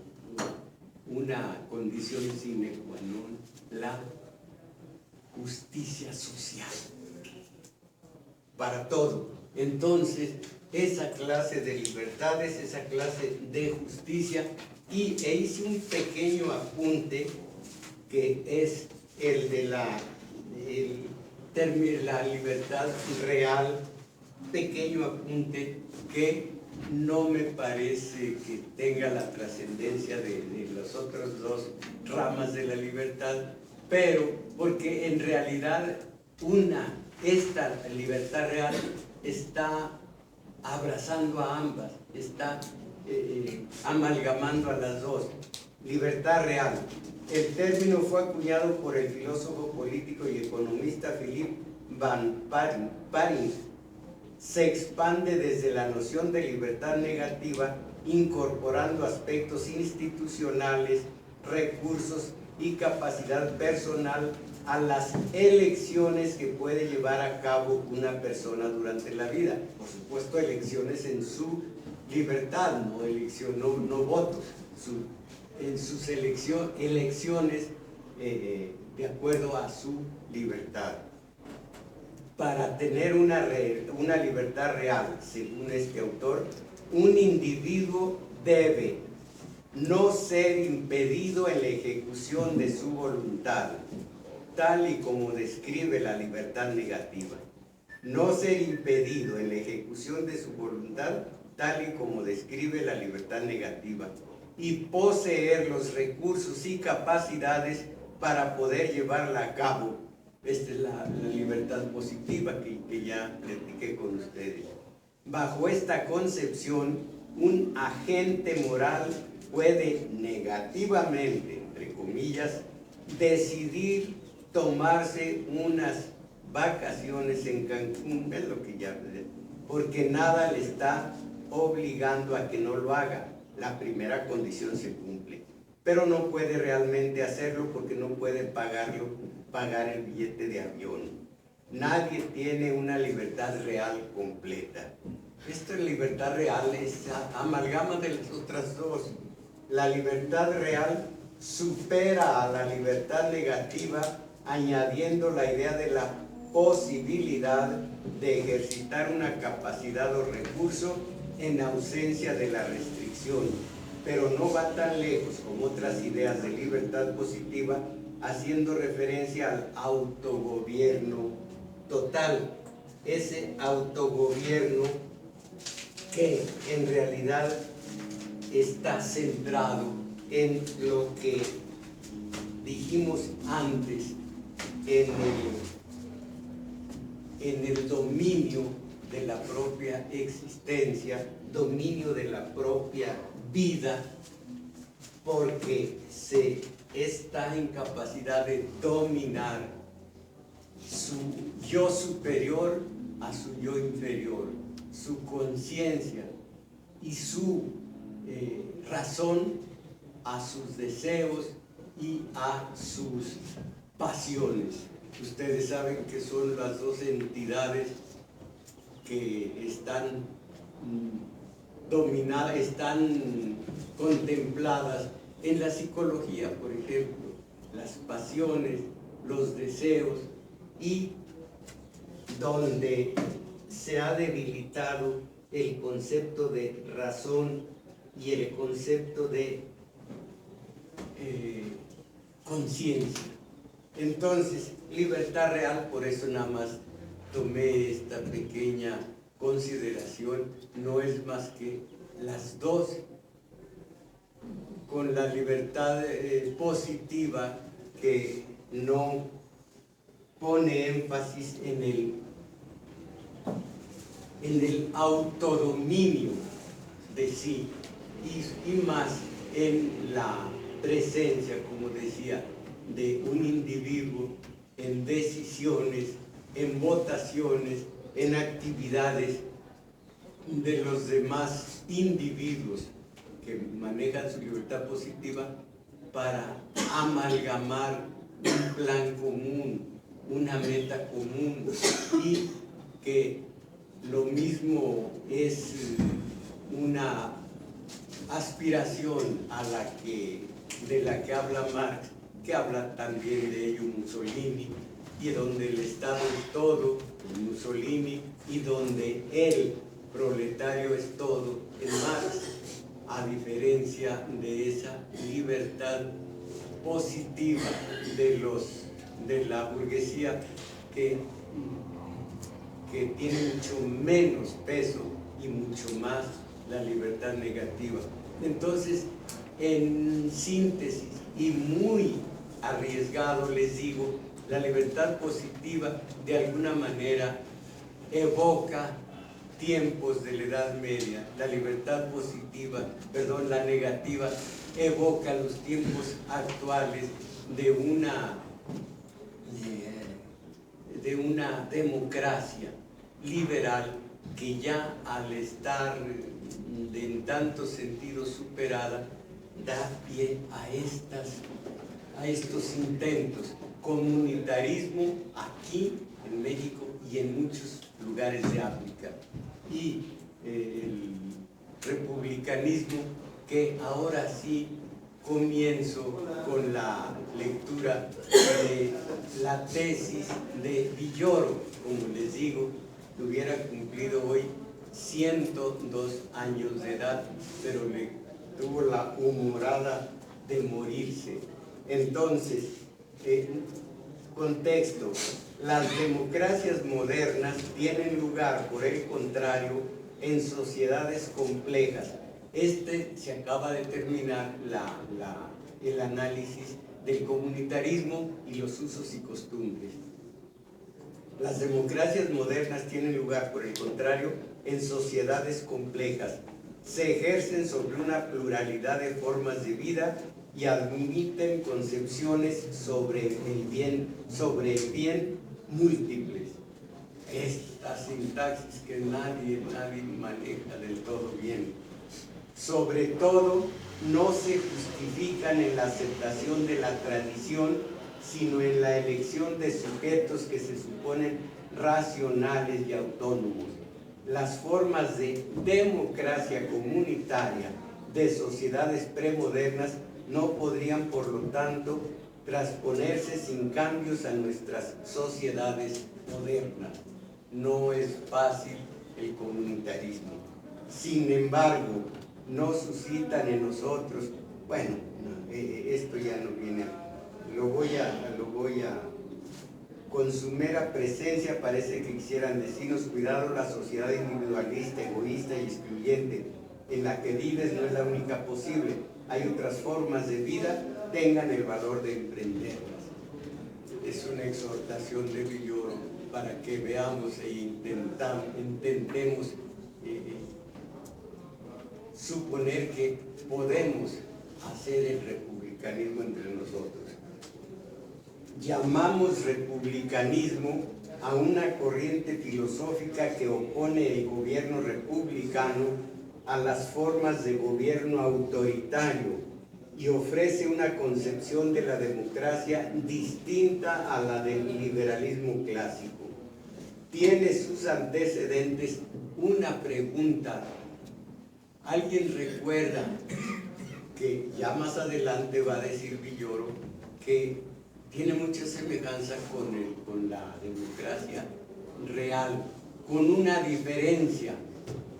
una condición sine qua non, la justicia social para todo. Entonces, esa clase de libertades, esa clase de justicia, hice un pequeño apunte que es el de la libertad real, pequeño apunte que no me parece que tenga la trascendencia de las otras dos ramas de la libertad, pero porque en realidad esta libertad real está abrazando a ambas, está amalgamando a las dos. Libertad real. El término fue acuñado por el filósofo político y economista Philippe Van Parijs. Se expande desde la noción de libertad negativa, incorporando aspectos institucionales, recursos y capacidad personal a las elecciones que puede llevar a cabo una persona durante la vida. Por supuesto, elecciones en su libertad, no elección, no votos, en sus elecciones de acuerdo a su libertad. Para tener una libertad real, según este autor, un individuo debe no ser impedido en la ejecución de su voluntad, tal y como describe la libertad negativa. No ser impedido en la ejecución de su voluntad, tal y como describe la libertad negativa, y poseer los recursos y capacidades para poder llevarla a cabo. Esta es la libertad positiva que ya platiqué con ustedes. Bajo esta concepción, un agente moral puede negativamente, entre comillas, decidir tomarse unas vacaciones en Cancún, es lo que ya, porque nada le está obligando a que no lo haga. La primera condición se cumple, pero no puede realmente hacerlo porque no puede pagar el billete de avión. Nadie tiene una libertad real completa. Esta libertad real es amalgama de las otras dos. La libertad real supera a la libertad negativa, añadiendo la idea de la posibilidad de ejercitar una capacidad o recurso en ausencia de la restricción, pero no va tan lejos como otras ideas de libertad positiva, haciendo referencia al autogobierno total. Ese autogobierno que en realidad está centrado en lo que dijimos antes, en el dominio de la propia existencia, dominio de la propia vida, porque se está en capacidad de dominar su yo superior a su yo inferior, su conciencia y su razón a sus deseos y a sus pasiones. Ustedes saben que son las dos entidades que están dominadas, están contempladas en la psicología, por ejemplo, las pasiones, los deseos, y donde se ha debilitado el concepto de razón y el concepto de conciencia. Entonces, libertad real, por eso nada más tomé esta pequeña consideración, no es más que las dos, con la libertad positiva que no pone énfasis en el autodominio de sí y más en la presencia, como decía, de un individuo en decisiones, en votaciones, en actividades de los demás individuos que manejan su libertad positiva para amalgamar un plan común, una meta común, y que lo mismo es una aspiración de la que habla Marx, que habla también de ello Mussolini, y donde el Estado es todo, Mussolini, y donde el proletario es todo, en Marx, a diferencia de esa libertad positiva de la burguesía que tiene mucho menos peso y mucho más la libertad negativa. Entonces, en síntesis y muy arriesgado, les digo, la libertad positiva de alguna manera evoca tiempos de la Edad Media. La libertad positiva, perdón, la negativa evoca los tiempos actuales de una democracia liberal que ya al estar en tantos sentidos superada, da pie a estos intentos comunitarismo aquí en México y en muchos lugares de África, y el republicanismo, que ahora sí comienzo con la lectura de la tesis de Villoro, como les digo, que hubiera cumplido hoy 102 años de edad, pero le tuvo la humorada de morirse. Entonces, contexto: las democracias modernas tienen lugar, por el contrario, en sociedades complejas. Se acaba de terminar el análisis del comunitarismo y los usos y costumbres. Las democracias modernas tienen lugar, por el contrario, en sociedades complejas. Se ejercen sobre una pluralidad de formas de vida y admiten concepciones sobre el bien múltiples. Esta sintaxis que nadie maneja del todo bien. Sobre todo, no se justifican en la aceptación de la tradición, sino en la elección de sujetos que se suponen racionales y autónomos. Las formas de democracia comunitaria de sociedades premodernas no podrían, por lo tanto, transponerse sin cambios a nuestras sociedades modernas. No es fácil el comunitarismo. Sin embargo, no suscitan en nosotros, bueno, esto ya no viene, lo voy a con su mera presencia parece que quisieran decirnos: cuidado, la sociedad individualista, egoísta y excluyente en la que vives no es la única posible. Hay otras formas de vida, tengan el valor de emprenderlas. Es una exhortación de Villoro para que veamos e intentemos suponer que podemos hacer el republicanismo entre nosotros. Llamamos republicanismo a una corriente filosófica que opone el gobierno republicano a las formas de gobierno autoritario y ofrece una concepción de la democracia distinta a la del liberalismo clásico. Tiene sus antecedentes una pregunta. ¿Alguien recuerda que ya más adelante va a decir Villoro que tiene mucha semejanza con la democracia real, con una diferencia?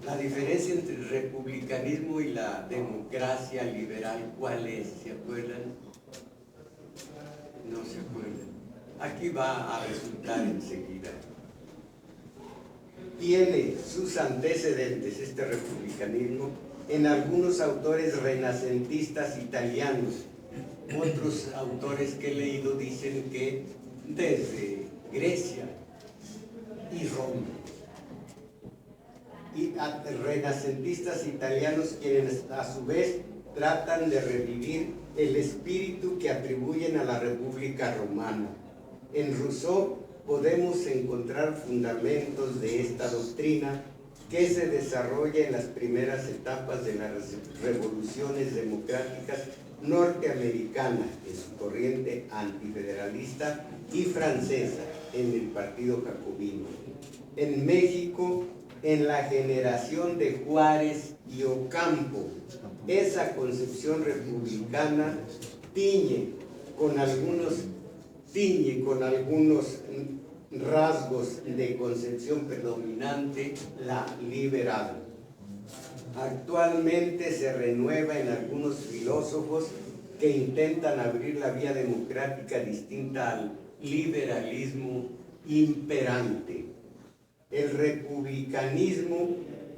La diferencia entre el republicanismo y la democracia liberal, ¿cuál es? ¿Se acuerdan? No se acuerdan. Aquí va a resultar enseguida. Tiene sus antecedentes este republicanismo en algunos autores renacentistas italianos. Otros autores que he leído dicen que desde Grecia y Roma. Y renacentistas italianos quienes a su vez tratan de revivir el espíritu que atribuyen a la República Romana. En Rousseau podemos encontrar fundamentos de esta doctrina que se desarrolla en las primeras etapas de las revoluciones democráticas norteamericana en su corriente antifederalista y francesa en el Partido Jacobino. En México, en la generación de Juárez y Ocampo, esa concepción republicana tiñe con algunos rasgos de concepción predominante la liberal. Actualmente se renueva en algunos filósofos que intentan abrir la vía democrática distinta al liberalismo imperante. El republicanismo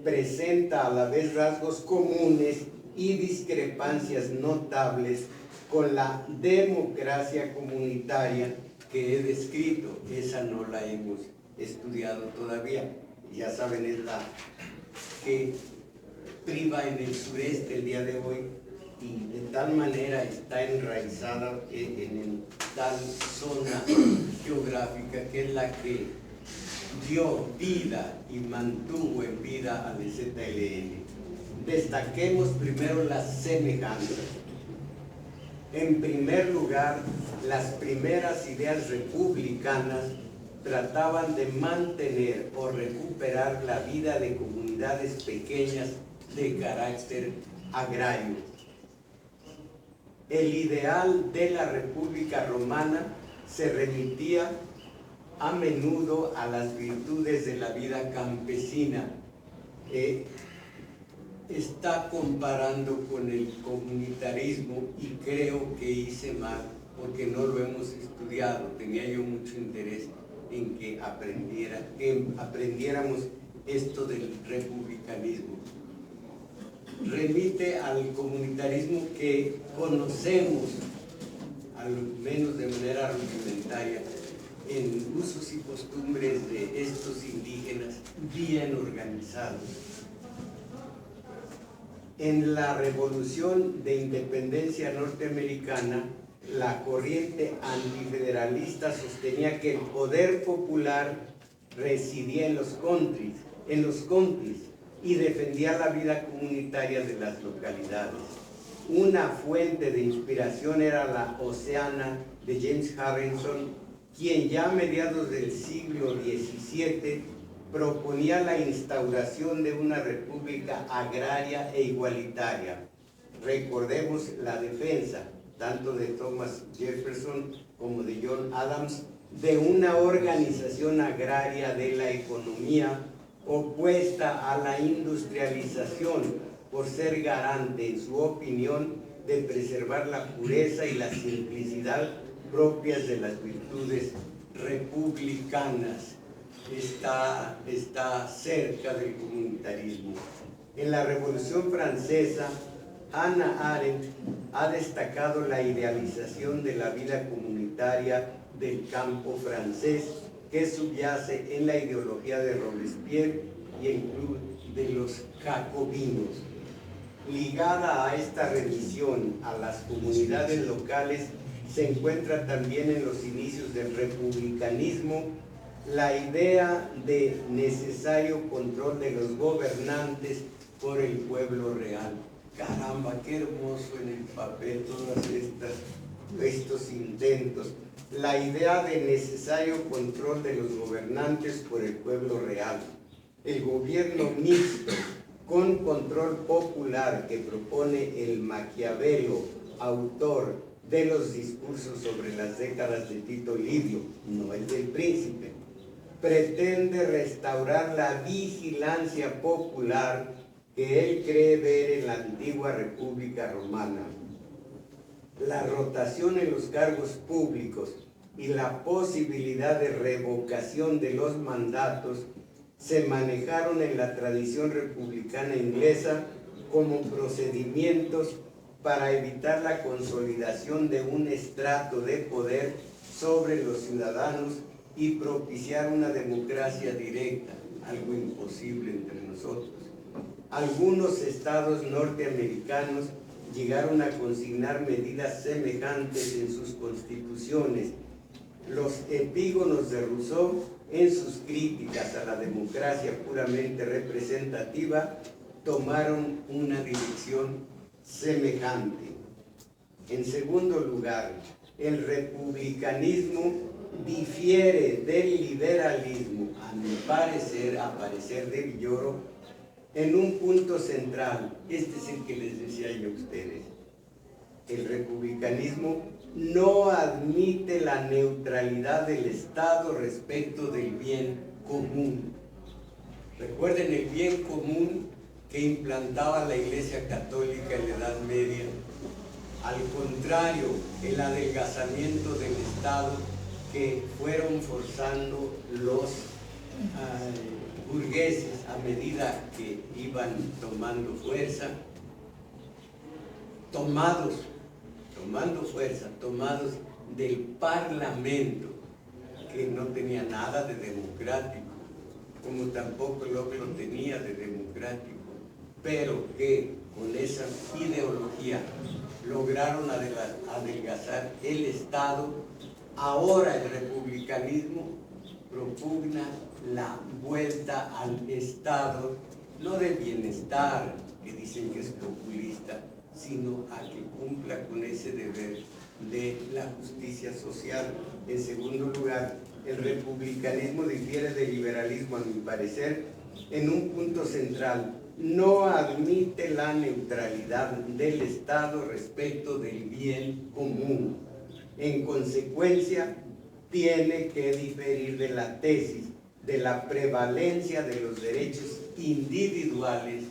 presenta a la vez rasgos comunes y discrepancias notables con la democracia comunitaria que he descrito. Esa no la hemos estudiado todavía. Ya saben, es la que priva en el sureste el día de hoy y de tal manera está enraizada en tal zona geográfica que es la que dio vida y mantuvo en vida al ZLN. Destaquemos primero las semejanzas. En primer lugar, las primeras ideas republicanas trataban de mantener o recuperar la vida de comunidades pequeñas de carácter agrario. El ideal de la República Romana se remitía a menudo a las virtudes de la vida campesina. Está comparando con el comunitarismo y creo que hice mal porque no lo hemos estudiado. Tenía yo mucho interés en que aprendiéramos esto del republicanismo. Remite al comunitarismo que conocemos, al menos de manera rudimentaria, en usos y costumbres de estos indígenas bien organizados. En la Revolución de Independencia norteamericana, la corriente antifederalista sostenía que el poder popular residía en los countries y defendía la vida comunitaria de las localidades. Una fuente de inspiración era la Oceana de James Harrison, quien ya a mediados del siglo XVII proponía la instauración de una república agraria e igualitaria. Recordemos la defensa, tanto de Thomas Jefferson como de John Adams, de una organización agraria de la economía opuesta a la industrialización, por ser garante, en su opinión, de preservar la pureza y la simplicidad propias de las virtudes republicanas. Está cerca del comunitarismo. En la Revolución Francesa, Hannah Arendt ha destacado la idealización de la vida comunitaria del campo francés que subyace en la ideología de Robespierre y el Club de los Jacobinos. Ligada a esta revisión a las comunidades locales se encuentra también en los inicios del republicanismo la idea de necesario control de los gobernantes por el pueblo real. Caramba, qué hermoso en el papel todos estos intentos. La idea de necesario control de los gobernantes por el pueblo real. El gobierno mixto con control popular que propone el Maquiavelo, autor de los discursos sobre las décadas de Tito Livio, no el del Príncipe, pretende restaurar la vigilancia popular que él cree ver en la antigua República Romana. La rotación en los cargos públicos y la posibilidad de revocación de los mandatos se manejaron en la tradición republicana inglesa como procedimientos para evitar la consolidación de un estrato de poder sobre los ciudadanos y propiciar una democracia directa, algo imposible entre nosotros. Algunos estados norteamericanos llegaron a consignar medidas semejantes en sus constituciones. Los epígonos de Rousseau, en sus críticas a la democracia puramente representativa, tomaron una dirección semejante. En segundo lugar, el republicanismo difiere del liberalismo, a mi parecer, a parecer de Villoro, en un punto central. Este es el que les decía yo a ustedes. El republicanismo no admite la neutralidad del Estado respecto del bien común. Recuerden el bien común que implantaba la Iglesia Católica en la Edad Media. Al contrario, el adelgazamiento del Estado que fueron forzando los burgueses a medida que iban tomando fuerza, tomados del Parlamento, que no tenía nada de democrático, como tampoco lo tenía de democrático, pero que con esa ideología lograron adelgazar el Estado. Ahora el republicanismo propugna la vuelta al Estado, no del bienestar, que dicen que es populista, sino a que cumpla con ese deber de la justicia social. En segundo lugar, el republicanismo difiere del liberalismo, a mi parecer, en un punto central. No admite la neutralidad del Estado respecto del bien común. En consecuencia, tiene que diferir de la tesis de la prevalencia de los derechos individuales.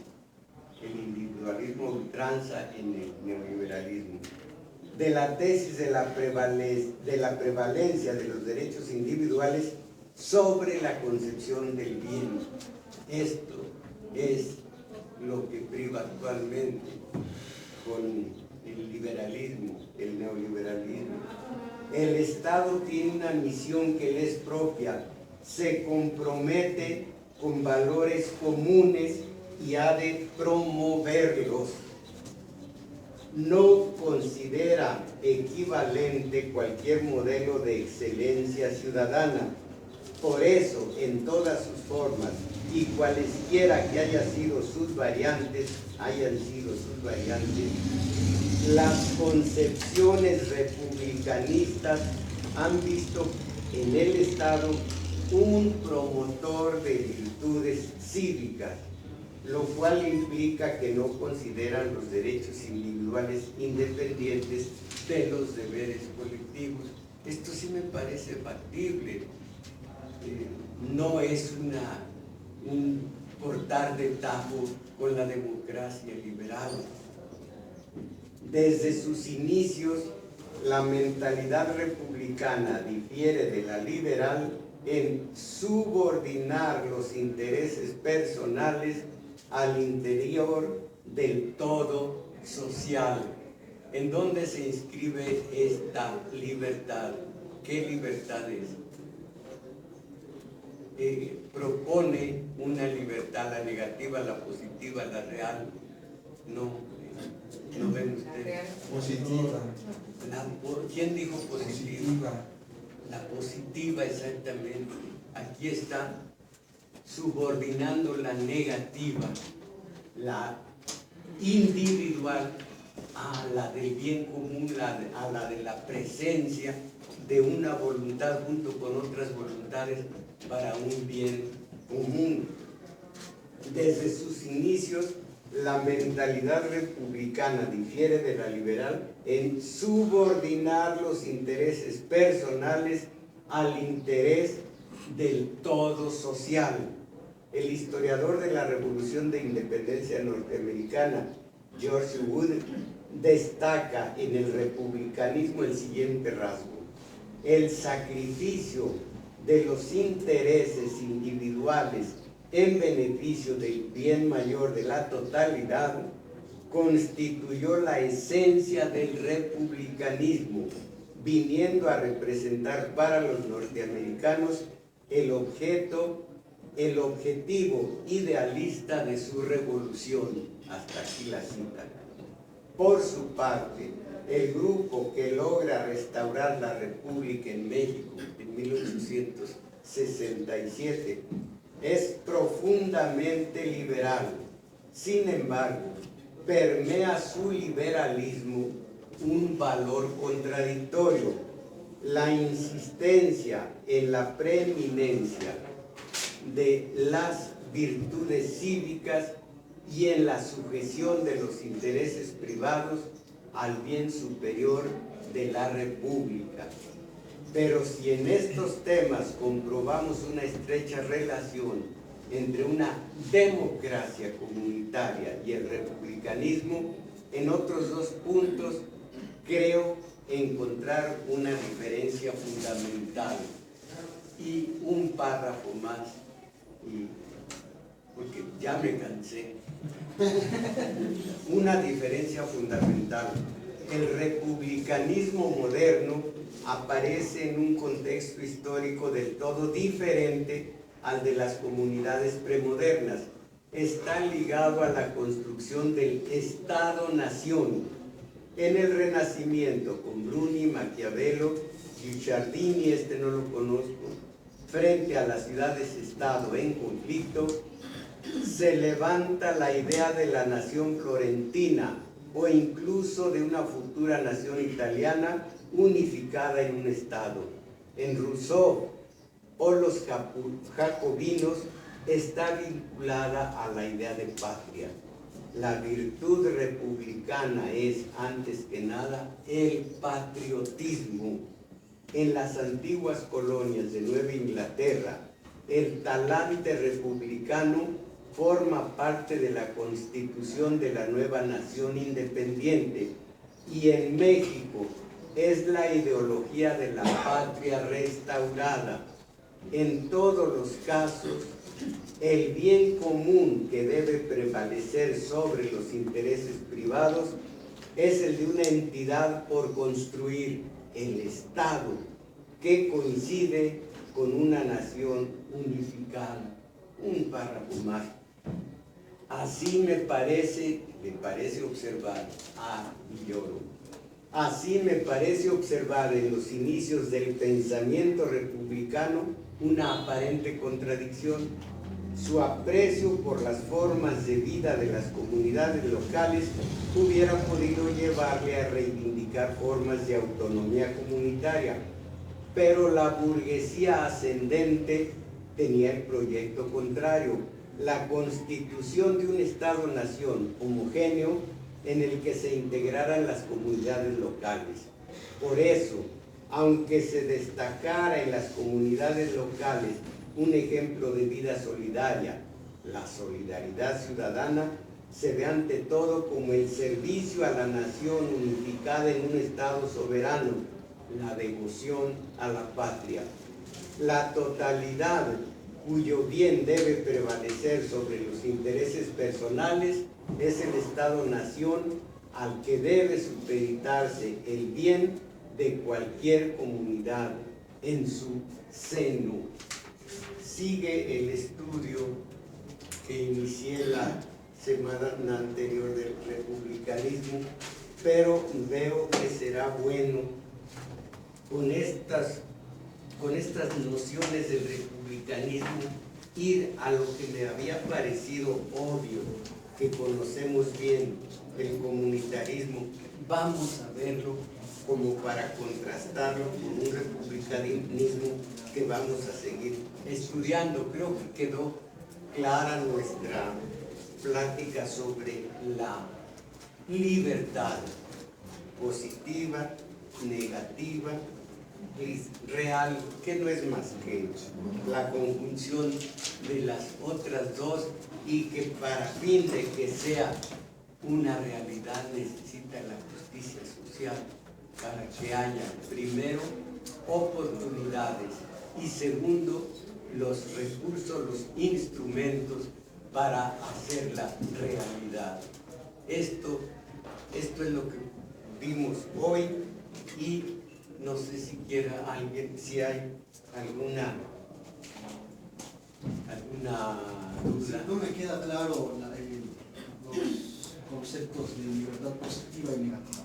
El individualismo ultranza en el neoliberalismo. De la tesis de la prevalencia de los derechos individuales sobre la concepción del bien. Esto es lo que priva actualmente con el liberalismo, el neoliberalismo. El Estado tiene una misión que le es propia, se compromete con valores comunes y ha de promoverlos. No considera equivalente cualquier modelo de excelencia ciudadana. Por eso, en todas sus formas y cualesquiera que hayan sido sus variantes, las concepciones republicanistas han visto en el Estado un promotor de virtudes cívicas, lo cual implica que no consideran los derechos individuales independientes de los deberes colectivos. Esto sí me parece factible. No es un cortar de tajo con la democracia liberal. Desde sus inicios, la mentalidad republicana difiere de la liberal en subordinar los intereses personales al interior del todo social. ¿En dónde se inscribe esta libertad? ¿Qué libertad es? Propone una libertad, la negativa, la positiva, la real. ¿No ven ustedes? Positiva. ¿Quién dijo positiva? La positiva, exactamente. Aquí está subordinando la negativa, la individual, a la del bien común, a la de la presencia de una voluntad junto con otras voluntades para un bien común. Desde sus inicios, la mentalidad republicana difiere de la liberal en subordinar los intereses personales al interés del todo social. El historiador de la Revolución de Independencia norteamericana, George Wood, destaca en el republicanismo el siguiente rasgo: el sacrificio de los intereses individuales en beneficio del bien mayor de la totalidad constituyó la esencia del republicanismo, viniendo a representar para los norteamericanos el objetivo idealista de su revolución. Hasta aquí la cita. Por su parte, el grupo que logra restaurar la República en México en 1867 es profundamente liberal. Sin embargo, permea su liberalismo un valor contradictorio: la insistencia en la preeminencia de las virtudes cívicas y en la sujeción de los intereses privados al bien superior de la República. Pero si en estos temas comprobamos una estrecha relación entre una democracia comunitaria y el republicanismo, en otros dos puntos creo encontrar una diferencia fundamental. Y un párrafo más, porque ya me cansé. Una diferencia fundamental. El republicanismo moderno aparece en un contexto histórico del todo diferente al de las comunidades premodernas. Está ligado a la construcción del Estado-nación. En el Renacimiento, con Bruni, Maquiavelo, Guicciardini, no lo conozco, frente a las ciudades-estado en conflicto, se levanta la idea de la nación florentina, o incluso de una futura nación italiana unificada en un Estado. En Rousseau o los jacobinos está vinculada a la idea de patria. La virtud republicana es, antes que nada, el patriotismo. En las antiguas colonias de Nueva Inglaterra, el talante republicano forma parte de la constitución de la nueva nación independiente, y en México es la ideología de la patria restaurada. En todos los casos, el bien común que debe prevalecer sobre los intereses privados es el de una entidad por construir, el Estado, que coincide con una nación unificada. Un párrafo más. Así me parece observar, y lloro. Así me parece observar en los inicios del pensamiento republicano una aparente contradicción. Su aprecio por las formas de vida de las comunidades locales hubiera podido llevarle a reivindicar formas de autonomía comunitaria, pero la burguesía ascendente tenía el proyecto contrario, la constitución de un Estado-nación homogéneo en el que se integraran las comunidades locales. Por eso, aunque se destacara en las comunidades locales un ejemplo de vida solidaria, la solidaridad ciudadana se ve ante todo como el servicio a la nación unificada en un Estado soberano, la devoción a la patria. La totalidad cuyo bien debe prevalecer sobre los intereses personales es el Estado-nación al que debe supeditarse el bien de cualquier comunidad en su seno. Sigue el estudio que inicié la semana anterior del republicanismo, pero veo que será bueno con estas nociones del republicanismo ir a lo que me había parecido obvio, que conocemos bien, el comunitarismo. Vamos a verlo como para contrastarlo con un republicanismo que vamos a seguir estudiando. Creo que quedó clara nuestra plática sobre la libertad positiva, negativa, real, que no es más que la conjunción de las otras dos, y que para fin de que sea una realidad necesita la justicia social para que haya, primero, oportunidades y segundo, los recursos, los instrumentos para hacerla realidad. Esto es lo que vimos hoy, y no sé si quiera alguien, si hay alguna duda. No me queda claro los conceptos de libertad positiva y negativa.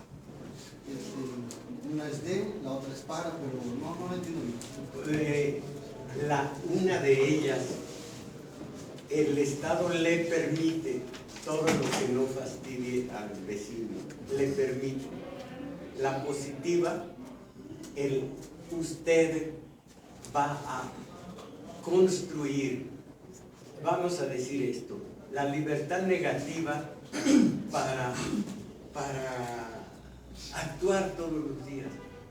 Una es de, la otra es para, pero no entiendo bien. Una de ellas, el Estado le permite todo lo que no fastidie al vecino, le permite. La positiva, usted va a construir, vamos a decir esto, la libertad negativa para actuar todos los días.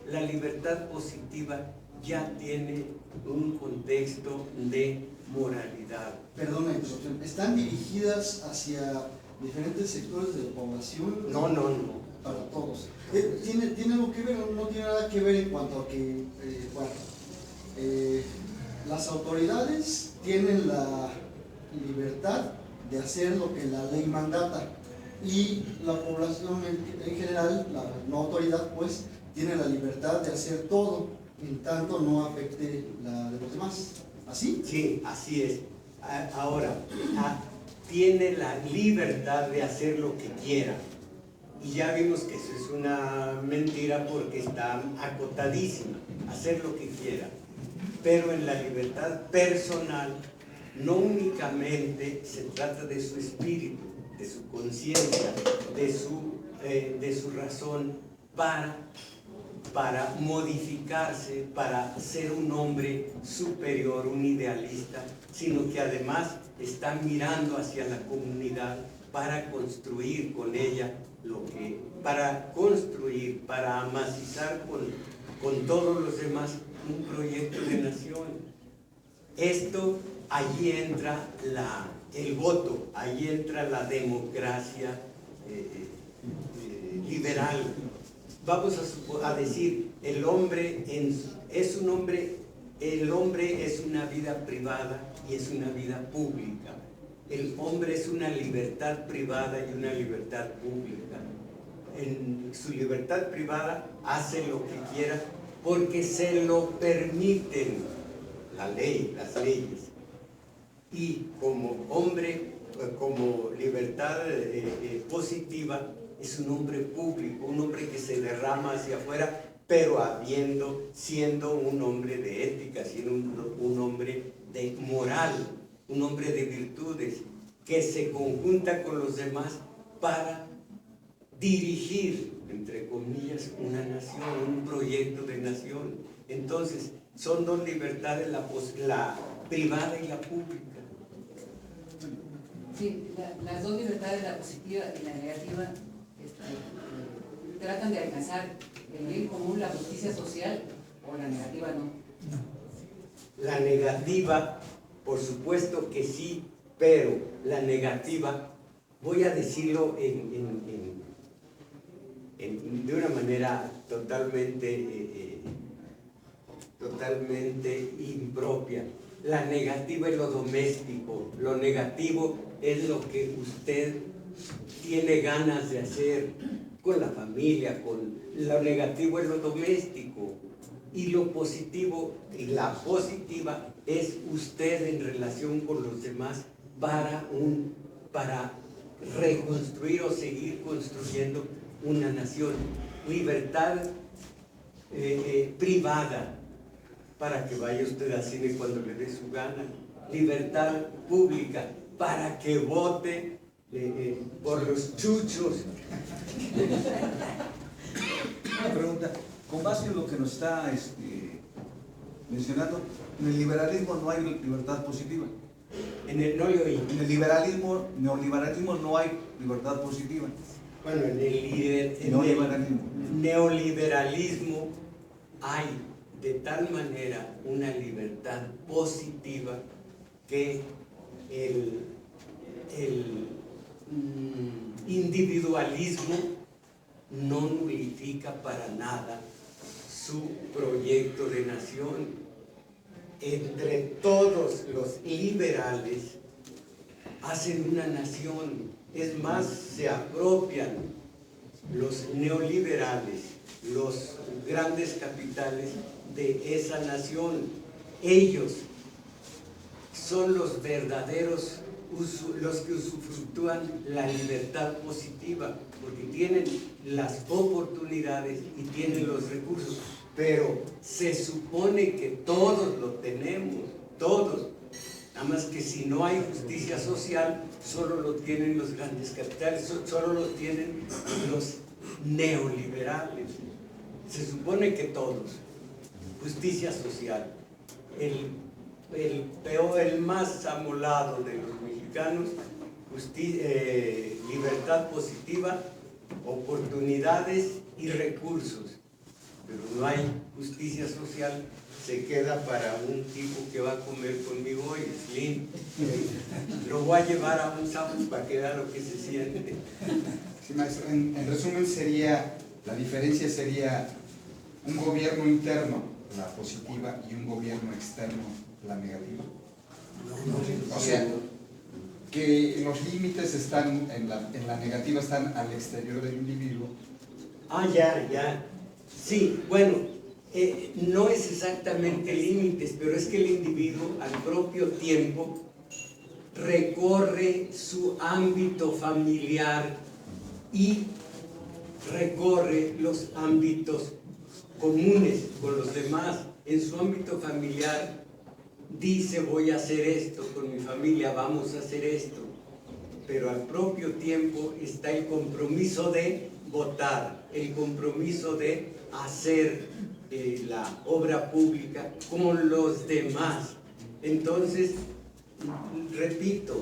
La libertad positiva ya tiene un contexto de moralidad. Perdón la interrupción. ¿Están dirigidas hacia diferentes sectores de la población? No. Para todos. ¿Tiene algo que ver o no tiene nada que ver en cuanto a que, las autoridades tienen la libertad de hacer lo que la ley mandata, y la población en general, la no autoridad, pues, tiene la libertad de hacer todo, en tanto no afecte la de los demás? ¿Así? Sí, así es. Ahora, tiene la libertad de hacer lo que quiera. Y ya vimos que eso es una mentira porque está acotadísima, hacer lo que quiera. Pero en la libertad personal no únicamente se trata de su espíritu, de su conciencia, de su de su razón para modificarse, para ser un hombre superior, un idealista, sino que además está mirando hacia la comunidad para construir con ella para amacizar con todos los demás un proyecto de nación. Esto, allí entra el voto, allí entra la democracia liberal. Vamos a decir, el hombre es una vida privada y es una vida pública. El hombre es una libertad privada y una libertad pública. En su libertad privada hace lo que quiera porque se lo permiten la ley, las leyes. Y como hombre, como libertad positiva, es un hombre público, un hombre que se derrama hacia afuera, pero siendo un hombre de ética, siendo un hombre de moral, un hombre de virtudes, que se conjunta con los demás para dirigir, entre comillas, una nación, un proyecto de nación. Entonces, son dos libertades, la privada y la pública. Sí, las dos libertades, la positiva y la negativa, tratan de alcanzar el bien común, la justicia social, o la negativa no. La negativa, por supuesto que sí, pero la negativa, voy a decirlo de una manera totalmente impropia. La negativa es lo doméstico, lo negativo es lo que usted tiene ganas de hacer con la familia, lo negativo es lo doméstico, y lo positivo y la positiva es usted en relación con los demás para reconstruir o seguir construyendo una nación. Libertad privada para que vaya usted al cine cuando le dé su gana. Libertad pública para que vote por los chuchos. Una pregunta, con base en lo que nos está mencionando, en el liberalismo no hay libertad positiva. No le oí. En el neoliberalismo no hay libertad positiva. Bueno, en el neoliberalismo hay de tal manera una libertad positiva que el individualismo no nulifica para nada su proyecto de nación. Entre todos los liberales hacen una nación. Es más, se apropian los neoliberales, los grandes capitales de esa nación. Ellos son los verdaderos, los que usufructúan la libertad positiva, porque tienen las oportunidades y tienen los recursos, pero se supone que todos lo tenemos, todos. Nada más que si no hay justicia social, solo lo tienen los grandes capitales, solo lo tienen los neoliberales. Se supone que todos. Justicia social. El más amolado de los mexicanos, libertad positiva, oportunidades y recursos. Pero no hay justicia social, se queda para un tipo que va a comer conmigo hoy, Slim. Lo voy a llevar a un sábado para que vea lo que se siente. Sí, maestro, en resumen la diferencia sería un gobierno interno, la positiva, y un gobierno externo, la negativa. O sea, que los límites están en la negativa, están al exterior del individuo. Ya. Sí, bueno, no es exactamente límites, pero es que el individuo al propio tiempo recorre su ámbito familiar y recorre los ámbitos comunes con los demás. En su ámbito familiar dice: voy a hacer esto con mi familia, vamos a hacer esto, pero al propio tiempo está el compromiso de votar, el compromiso de hacer la obra pública como los demás. Entonces, repito,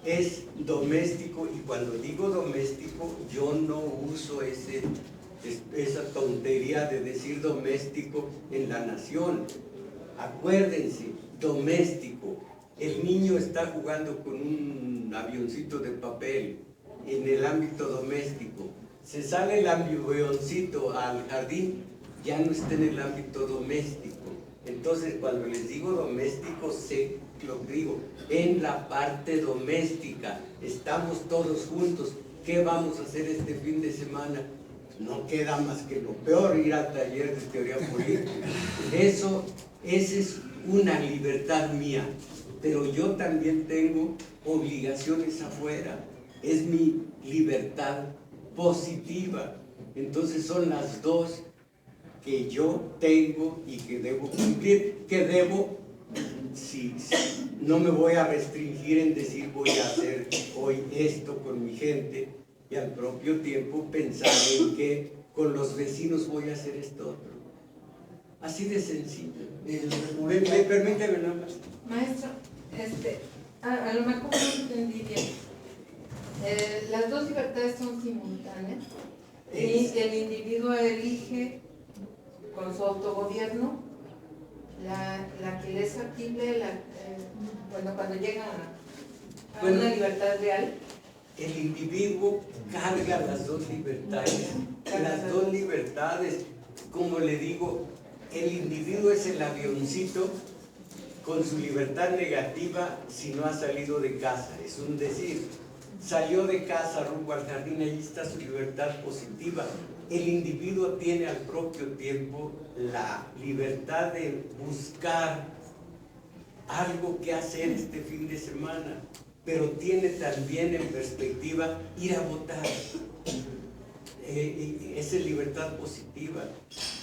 es doméstico, y cuando digo doméstico, yo no uso esa tontería de decir doméstico en la nación. Acuérdense, doméstico. El niño está jugando con un avioncito de papel en el ámbito doméstico. Se sale el avioncito al jardín, ya no está en el ámbito doméstico. Entonces, cuando les digo doméstico, sé lo que digo, en la parte doméstica. Estamos todos juntos. ¿Qué vamos a hacer este fin de semana? No queda más que lo peor, ir al taller de teoría política. Esa es una libertad mía, pero yo también tengo obligaciones afuera. Es mi libertad positiva. Entonces son las dos que yo tengo y que debo cumplir, no me voy a restringir en decir voy a hacer hoy esto con mi gente y al propio tiempo pensar en que con los vecinos voy a hacer esto otro. Así de sencillo. Permíteme nada más. Maestro, a lo mejor no entendí bien. Las dos libertades son simultáneas y el individuo elige con su autogobierno la que le es factible, cuando llega a una libertad real. El individuo carga las dos libertades. Las dos libertades, como le digo, el individuo es el avioncito con su libertad negativa si no ha salido de casa. Es un decir, salió de casa rumbo al jardín, ahí está su libertad positiva. El individuo tiene al propio tiempo la libertad de buscar algo que hacer este fin de semana, pero tiene también en perspectiva ir a votar. Esa es libertad positiva.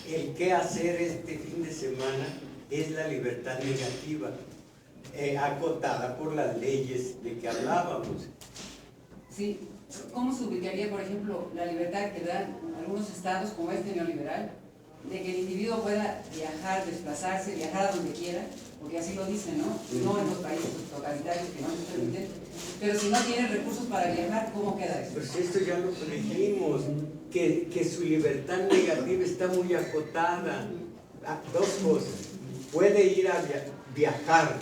El qué hacer este fin de semana es la libertad negativa, acotada por las leyes de que hablábamos. Sí, ¿cómo se ubicaría, por ejemplo, la libertad que dan algunos estados como este neoliberal, de que el individuo pueda viajar, desplazarse, viajar a donde quiera, porque así lo dicen, ¿no? No en los países totalitarios que no se permiten, pero si no tienen recursos para viajar, ¿cómo queda eso? Pues esto ya lo dijimos, que su libertad negativa está muy acotada. Dos cosas, puede ir a viajar,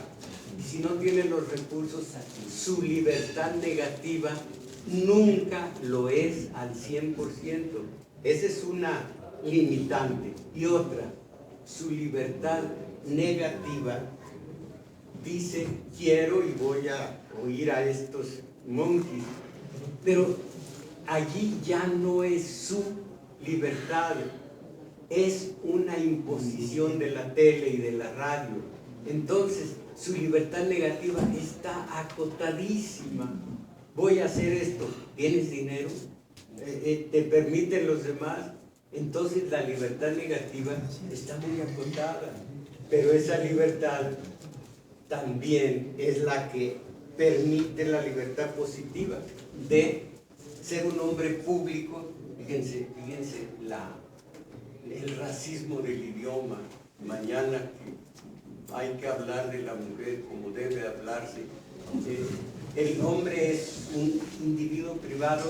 y si no tiene los recursos, su libertad negativa nunca lo es al 100%. Esa es una limitante. Y otra, su libertad negativa dice, quiero y voy a oír a estos monjes, pero allí ya no es su libertad, es una imposición de la tele y de la radio. Entonces, su libertad negativa está acotadísima. Voy a hacer esto. ¿Tienes dinero? ¿Te permiten los demás? Entonces la libertad negativa está muy acotada. Pero esa libertad también es la que permite la libertad positiva de ser un hombre público. Fíjense el racismo del idioma. Mañana que hay que hablar de la mujer como debe hablarse. El hombre es un individuo privado